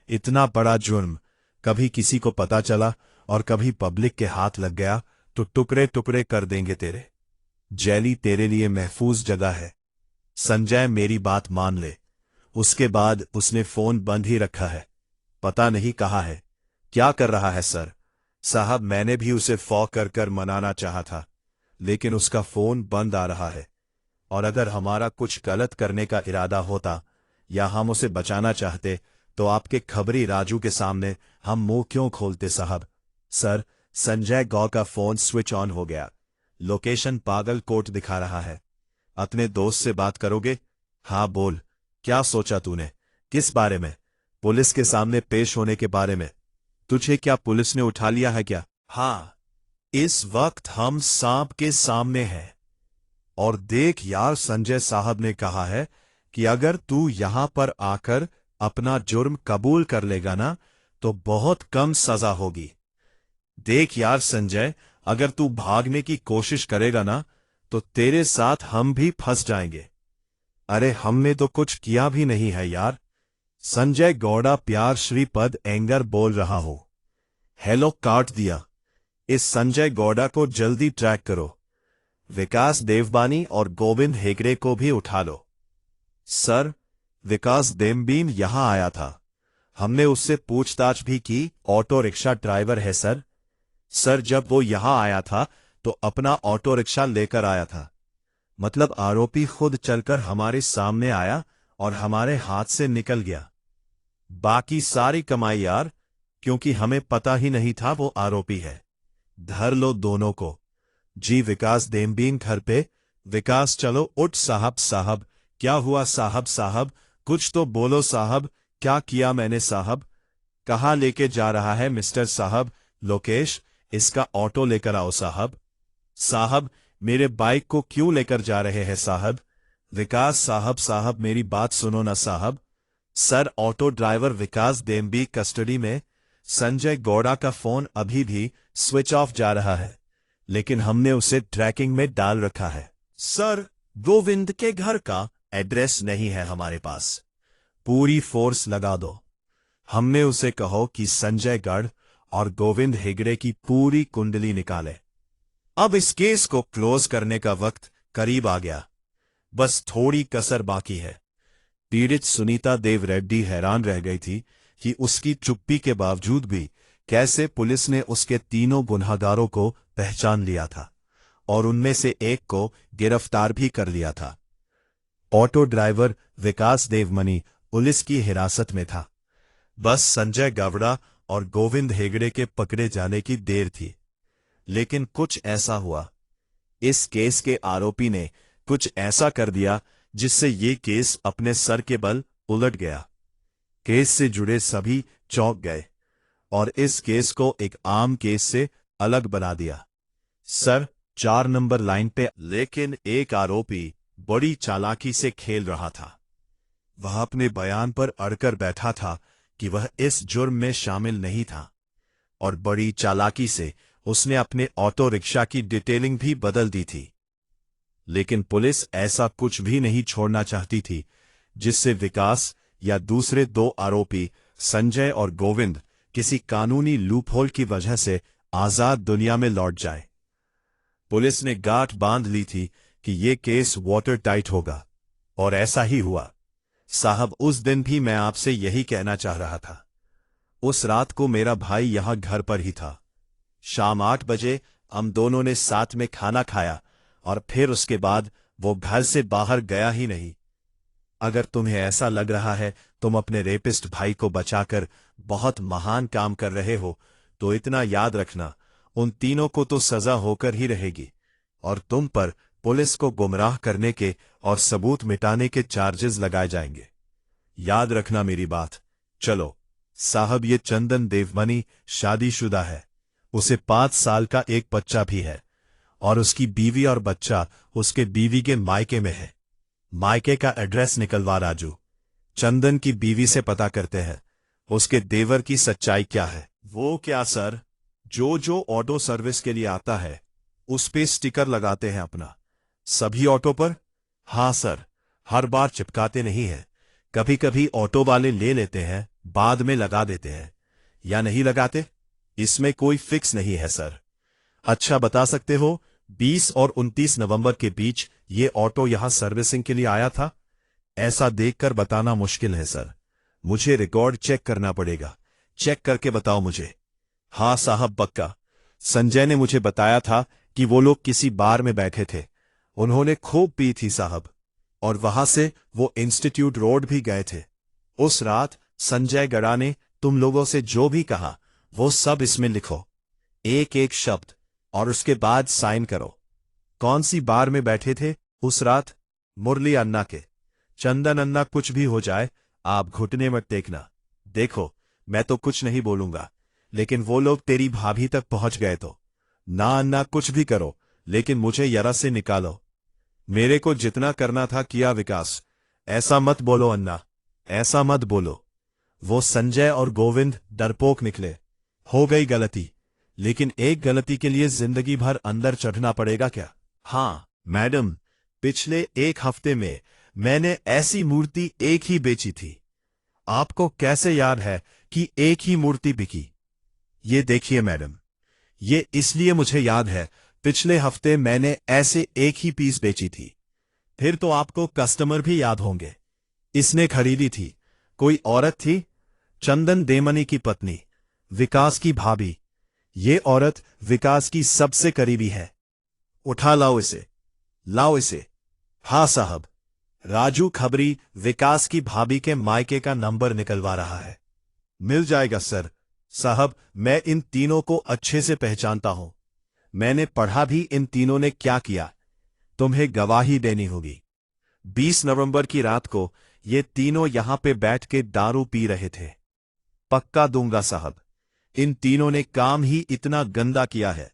इतना बड़ा जुर्म, कभी किसी को पता चला और कभी पब्लिक के हाथ लग गया तो टुकड़े टुकड़े कर देंगे तेरे। जैली तेरे लिए महफूज जगह है। संजय मेरी बात मान ले। उसके बाद उसने फोन बंद ही रखा है। पता नहीं कहाँ है, क्या कर रहा है। सर साहब, मैंने भी उसे फोन कर मनाना चाहा था, लेकिन उसका फोन बंद आ रहा है। और अगर हमारा कुछ गलत करने का इरादा होता या हम उसे बचाना चाहते तो आपके खबरी राजू के सामने हम मुंह क्यों खोलते साहब। सर, संजय गौ का फोन स्विच ऑन हो गया। लोकेशन पागलकोट दिखा रहा है। अपने दोस्त से बात करोगे? हाँ बोल, क्या सोचा तूने? किस बारे में? पुलिस के सामने पेश होने के बारे में। तुझे क्या पुलिस ने उठा लिया है क्या? हाँ, इस वक्त हम सांप के सामने हैं। और देख यार, संजय साहब ने कहा है कि अगर तू यहां पर आकर अपना जुर्म कबूल कर लेगा ना तो बहुत कम सजा होगी। देख यार संजय, अगर तू भागने की कोशिश करेगा ना तो तेरे साथ हम भी फंस जाएंगे। अरे हमने तो कुछ किया भी नहीं है यार। संजय गौड़ा प्यार श्रीपद एंगर बोल रहा हो। हेलो काट दिया। इस संजय गौड़ा को जल्दी ट्रैक करो। विकास देवबानी और गोविंद हेगड़े को भी उठा लो। सर, विकास देवबीन यहां आया था। हमने उससे पूछताछ भी की। ऑटो रिक्शा ड्राइवर है सर। सर, जब वो यहां आया था तो अपना ऑटो रिक्शा लेकर आया था। मतलब आरोपी खुद चलकर हमारे सामने आया और हमारे हाथ से निकल गया। बाकी सारी कमाई यार, क्योंकि हमें पता ही नहीं था वो आरोपी है। धर लो दोनों को। जी विकास देवबीन घर पे? विकास चलो उठ। साहब साहब, क्या हुआ साहब साहब? कुछ तो बोलो साहब। क्या किया मैंने साहब? कहाँ लेके जा रहा है मिस्टर साहब? लोकेश, इसका ऑटो लेकर आओ साहब। साहब, मेरे बाइक को क्यों लेकर जा रहे हैं साहब? विकास साहब साहब, मेरी बात सुनो ना साहब। सर, ऑटो ड्राइवर विकास देवबी कस्टडी में। संजय गौड़ा का फोन अभी भी स्विच ऑफ जा रहा है, लेकिन हमने उसे ट्रैकिंग में डाल रखा है। सर, गोविंद के घर का एड्रेस नहीं है हमारे पास। पूरी फोर्स लगा दो। हमने उसे कहो कि संजय गढ़ और गोविंद हेगड़े की पूरी कुंडली निकाले। अब इस केस को क्लोज करने का वक्त करीब आ गया। बस थोड़ी कसर बाकी है। पीड़ित सुनीता देव रेड्डी हैरान रह गई थी कि उसकी चुप्पी के बावजूद भी कैसे पुलिस ने उसके तीनों गुनहगारों को पहचान लिया था और उनमें से एक को गिरफ्तार भी कर लिया था। ऑटो ड्राइवर विकास देवमनी पुलिस की हिरासत में था। बस संजय गवड़ा और गोविंद हेगड़े के पकड़े जाने की देर थी। लेकिन कुछ ऐसा हुआ। इस केस के आरोपी ने कुछ ऐसा कर दिया जिससे ये केस अपने सर के बल उलट गया। केस से जुड़े सभी चौंक गए और इस केस को एक आम केस से अलग बना दिया। सर, 4 नंबर लाइन पे। लेकिन एक आरोपी बड़ी चालाकी से खेल रहा था। वह अपने बयान पर अड़कर बैठा था कि वह इस जुर्म में शामिल नहीं था और बड़ी चालाकी से उसने अपने ऑटो रिक्शा की डिटेलिंग भी बदल दी थी। लेकिन पुलिस ऐसा कुछ भी नहीं छोड़ना चाहती थी जिससे विकास या दूसरे 2 आरोपी संजय और गोविंद किसी कानूनी लूपहोल की वजह से आजाद दुनिया में लौट जाए। पुलिस ने गांठ बांध ली थी कि यह केस वाटर टाइट होगा और ऐसा ही हुआ। साहब, उस दिन भी मैं आपसे यही कहना चाह रहा था। उस रात को मेरा भाई यहां घर पर ही था। शाम 8 बजे हम दोनों ने साथ में खाना खाया और फिर उसके बाद वो घर से बाहर गया ही नहीं। अगर तुम्हें ऐसा लग रहा है तुम अपने रेपिस्ट भाई को बचाकर बहुत महान काम कर रहे हो, तो इतना याद रखना, उन तीनों को तो सजा होकर ही रहेगी और तुम पर पुलिस को गुमराह करने के और सबूत मिटाने के चार्जेस लगाए जाएंगे। याद रखना मेरी बात। चलो साहब, ये चंदन देवमनी शादीशुदा है। उसे 5 साल का एक बच्चा भी है और उसकी बीवी और बच्चा उसके बीवी के मायके में है। मायके का एड्रेस निकलवा राजू। चंदन की बीवी से पता करते हैं उसके देवर की सच्चाई क्या है। वो क्या सर, जो ऑटो सर्विस के लिए आता है उस पे स्टिकर लगाते हैं अपना। सभी ऑटो पर? हाँ सर, हर बार चिपकाते नहीं है। कभी कभी ऑटो वाले ले लेते हैं, बाद में लगा देते हैं, या नहीं लगाते। इसमें कोई फिक्स नहीं है सर। अच्छा, बता सकते हो 20 और 29 नवंबर के बीच ये ऑटो यहां सर्विसिंग के लिए आया था? ऐसा देखकर बताना मुश्किल है सर, मुझे रिकॉर्ड चेक करना पड़ेगा। चेक करके बताओ मुझे। हाँ साहब, पक्का। संजय ने मुझे बताया था कि वो लोग किसी बार में बैठे थे, उन्होंने खूब पी थी साहब, और वहां से वो इंस्टीट्यूट रोड भी गए थे। उस रात संजय गड़ा ने तुम लोगों से जो भी कहा वो सब इसमें लिखो, एक एक शब्द, और उसके बाद साइन करो। कौन सी बार में बैठे थे उस रात? मुरली अन्ना के। चंदन अन्ना, कुछ भी हो जाए आप घुटने मत टेकना। देखो, मैं तो कुछ नहीं बोलूंगा, लेकिन वो लोग तेरी भाभी तक पहुंच गए तो। ना अन्ना, कुछ भी करो, लेकिन मुझे यरा से निकालो। मेरे को जितना करना था किया विकास। ऐसा मत बोलो अन्ना, ऐसा मत बोलो। वो संजय और गोविंद डरपोक निकले। हो गई गलती, लेकिन एक गलती के लिए जिंदगी भर अंदर चढ़ना पड़ेगा क्या? हाँ मैडम, पिछले एक हफ्ते में मैंने ऐसी मूर्ति एक ही बेची थी। आपको कैसे याद है कि एक ही मूर्ति बिकी? ये देखिए मैडम, ये इसलिए मुझे याद है, पिछले हफ्ते मैंने ऐसे एक ही पीस बेची थी। फिर तो आपको कस्टमर भी याद होंगे। इसने खरीदी थी, कोई औरत थी, चंदन देमनी की पत्नी, विकास की भाभी। ये औरत विकास की सबसे करीबी है। उठा लाओ इसे, लाओ इसे। हाँ साहब, राजू खबरी विकास की भाभी के मायके का नंबर निकलवा रहा है। मिल जाएगा सर। साहब, मैं इन तीनों को अच्छे से पहचानता हूं, मैंने पढ़ा भी इन तीनों ने क्या किया। तुम्हें गवाही देनी होगी। 20 नवंबर की रात को ये तीनों यहां पे बैठ के दारू पी रहे थे। पक्का दूंगा साहब, इन तीनों ने काम ही इतना गंदा किया है।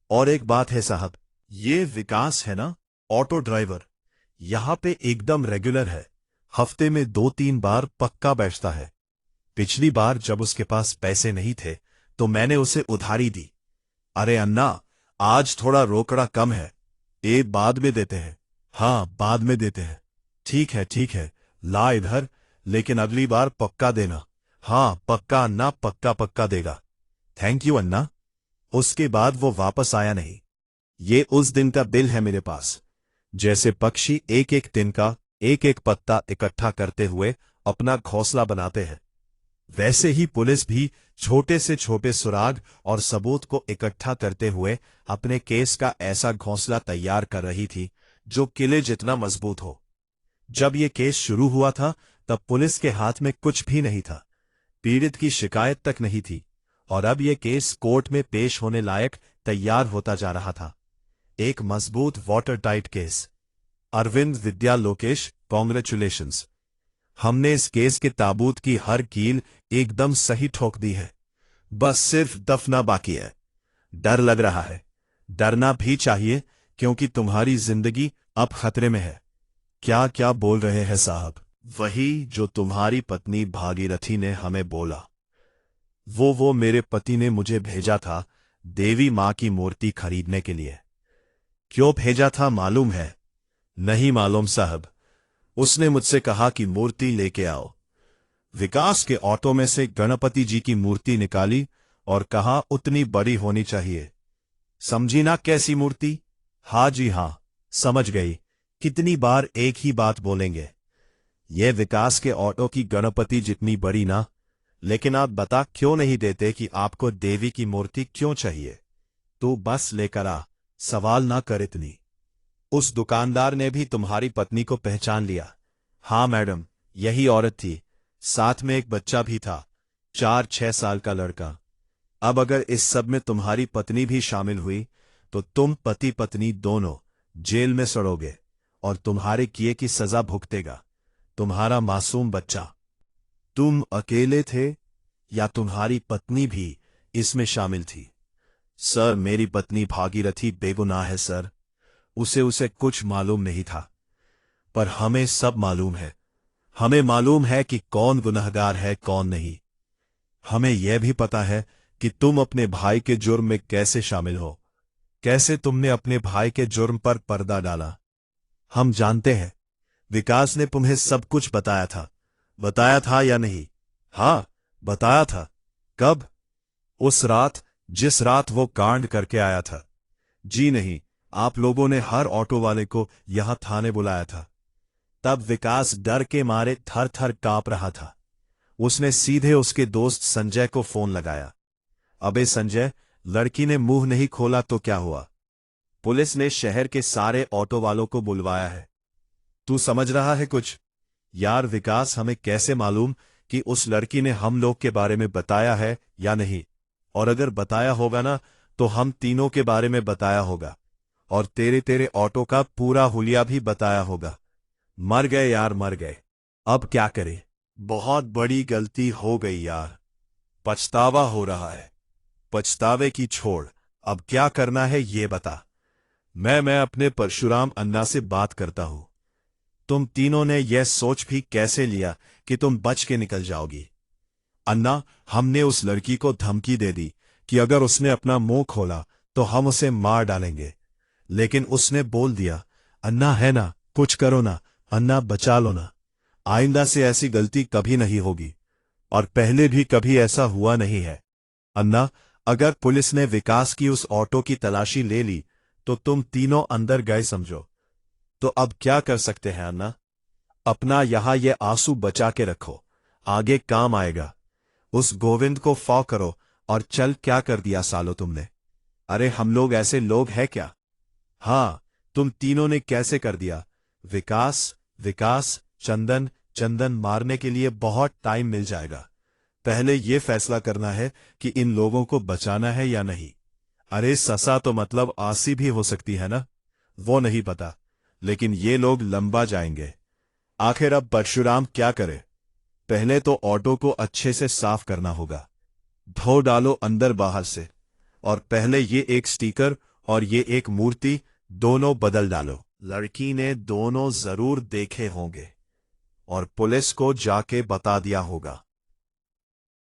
और एक बात है साहब, ये विकास है ना, ऑटो ड्राइवर, यहां पे एकदम रेगुलर है, हफ्ते में 2-3 बार पक्का बैठता है। पिछली बार जब उसके पास पैसे नहीं थे तो मैंने उसे उधारी दी। अरे अन्ना, आज थोड़ा रोकड़ा कम है, एक बाद में देते हैं। हाँ, बाद में देते हैं। ठीक है ठीक है, ला इधर, लेकिन अगली बार पक्का देना। हाँ पक्का अन्ना, पक्का पक्का देगा। थैंक यू अन्ना। उसके बाद वो वापस आया नहीं। ये उस दिन का बिल है मेरे पास। जैसे पक्षी एक एक दिन का एक एक पत्ता इकट्ठा करते हुए अपना घोंसला बनाते हैं, वैसे ही पुलिस भी छोटे से छोटे सुराग और सबूत को इकट्ठा करते हुए अपने केस का ऐसा घोंसला तैयार कर रही थी जो किले जितना मजबूत हो। जब ये केस शुरू हुआ था तब पुलिस के हाथ में कुछ भी नहीं था, पीड़ित की शिकायत तक नहीं थी, और अब ये केस कोर्ट में पेश होने लायक तैयार होता जा रहा था। एक मजबूत वाटर टाइट केस। अरविंद विद्या लोकेश, कॉन्ग्रेचुलेशंस। हमने इस केस के ताबूत की हर कील एकदम सही ठोक दी है, बस सिर्फ दफना बाकी है। डर लग रहा है, डरना भी चाहिए, क्योंकि तुम्हारी जिंदगी अब खतरे में है। क्या क्या बोल रहे हैं साहब? वही जो तुम्हारी पत्नी भागीरथी ने हमें बोला। वो मेरे पति ने मुझे भेजा था देवी मां की मूर्ति खरीदने के लिए। क्यों भेजा था मालूम है? नहीं मालूम साहब। उसने मुझसे कहा कि मूर्ति लेके आओ। विकास के ऑटो में से गणपति जी की मूर्ति निकाली और कहा उतनी बड़ी होनी चाहिए। समझी ना कैसी मूर्ति? हाँ जी हाँ, समझ गई। कितनी बार एक ही बात बोलेंगे? ये विकास के ऑटो की गणपति जितनी बड़ी ना, लेकिन आप बता क्यों नहीं देते कि आपको देवी की मूर्ति क्यों चाहिए? तू बस लेकर आ, सवाल ना कर इतनी। उस दुकानदार ने भी तुम्हारी पत्नी को पहचान लिया? हाँ मैडम, यही औरत थी, साथ में एक बच्चा भी था, 4-6 साल का लड़का। अब अगर इस सब में तुम्हारी पत्नी भी शामिल हुई तो तुम पति पत्नी दोनों जेल में सड़ोगे, और तुम्हारे किए की सजा भुगतेगा तुम्हारा मासूम बच्चा। तुम अकेले थे या तुम्हारी पत्नी भी इसमें शामिल थी? सर, मेरी पत्नी भागीरथी बेगुनाह है सर, उसे कुछ मालूम नहीं था, पर हमें सब मालूम है। हमें मालूम है कि कौन गुनहगार है कौन नहीं। हमें यह भी पता है कि तुम अपने भाई के जुर्म में कैसे शामिल हो, कैसे तुमने अपने भाई के जुर्म पर पर्दा डाला। हम जानते हैं विकास ने तुम्हें सब कुछ बताया था या नहीं? हाँ, बताया था। कब? उस रात, जिस रात वो कांड करके आया था। जी नहीं, आप लोगों ने हर ऑटो वाले को यहां थाने बुलाया था। तब विकास डर के मारे थर थर कांप रहा था। उसने सीधे उसके दोस्त संजय को फोन लगाया। अबे संजय, लड़की ने मुंह नहीं खोला तो क्या हुआ? पुलिस ने शहर के सारे ऑटो वालों को बुलवाया है। तू समझ रहा है कुछ? यार विकास, हमें कैसे मालूम कि उस लड़की ने हम लोग के बारे में बताया है या नहीं? और अगर बताया होगा ना, तो हम तीनों के बारे में बताया होगा। और तेरे तेरे ऑटो का पूरा हुलिया भी बताया होगा। मर गए यार, मर गए। अब क्या करें? बहुत बड़ी गलती हो गई यार। पछतावा हो रहा है। पछतावे की छोड़, अब क्या करना है ये बता। मैं अपने परशुराम अन्ना से बात करता हूं। तुम तीनों ने यह सोच भी कैसे लिया कि तुम बच के निकल जाओगी? अन्ना, हमने उस लड़की को धमकी दे दी कि अगर उसने अपना मुंह खोला तो हम उसे मार डालेंगे। लेकिन उसने बोल दिया, अन्ना है ना, कुछ करो ना, अन्ना बचा लो ना। आइंदा से ऐसी गलती कभी नहीं होगी। और पहले भी कभी ऐसा हुआ नहीं है। अन्ना, अगर पुलिस ने विकास की उस ऑटो की तलाशी ले ली तो तुम तीनों अंदर गए समझो। तो अब क्या कर सकते हैं अन्ना? अपना यहां ये आंसू बचा के रखो, आगे काम आएगा। उस गोविंद को फॉ करो और चल। क्या कर दिया सालो तुमने? अरे हम लोग ऐसे लोग हैं क्या? हाँ, तुम तीनों ने कैसे कर दिया? विकास, विकास, चंदन, चंदन मारने के लिए बहुत टाइम मिल जाएगा। पहले यह फैसला करना है कि इन लोगों को बचाना है या नहीं। अरे ससा तो मतलब आसी भी हो सकती है ना? वो नहीं पता, लेकिन ये लोग लंबा जाएंगे। आखिर अब परशुराम क्या करे? पहले तो ऑटो को अच्छे से साफ करना होगा। धो डालो अंदर बाहर से। और पहले ये एक स्टिकर और ये एक मूर्ति दोनों बदल डालो। लड़की ने दोनों जरूर देखे होंगे और पुलिस को जाके बता दिया होगा।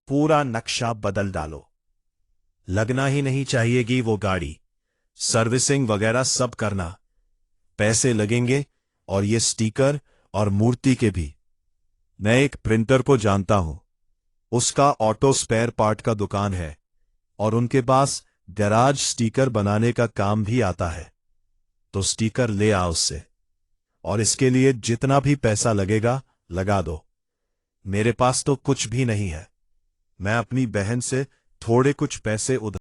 पूरा नक्शा बदल डालो। लगना ही नहीं चाहिएगी वो गाड़ी। सर्विसिंग वगैरह सब करना। पैसे लगेंगे, और ये स्टिकर और मूर्ति के भी। मैं एक प्रिंटर को जानता हूं। उसका ऑटो स्पेयर पार्ट का दुकान है और उनके पास गैराज स्टिकर बनाने का काम भी आता है। तो स्टिकर ले आओ उससे। और इसके लिए जितना भी पैसा लगेगा लगा दो। मेरे पास तो कुछ भी नहीं है। मैं अपनी बहन से थोड़े कुछ पैसे उधार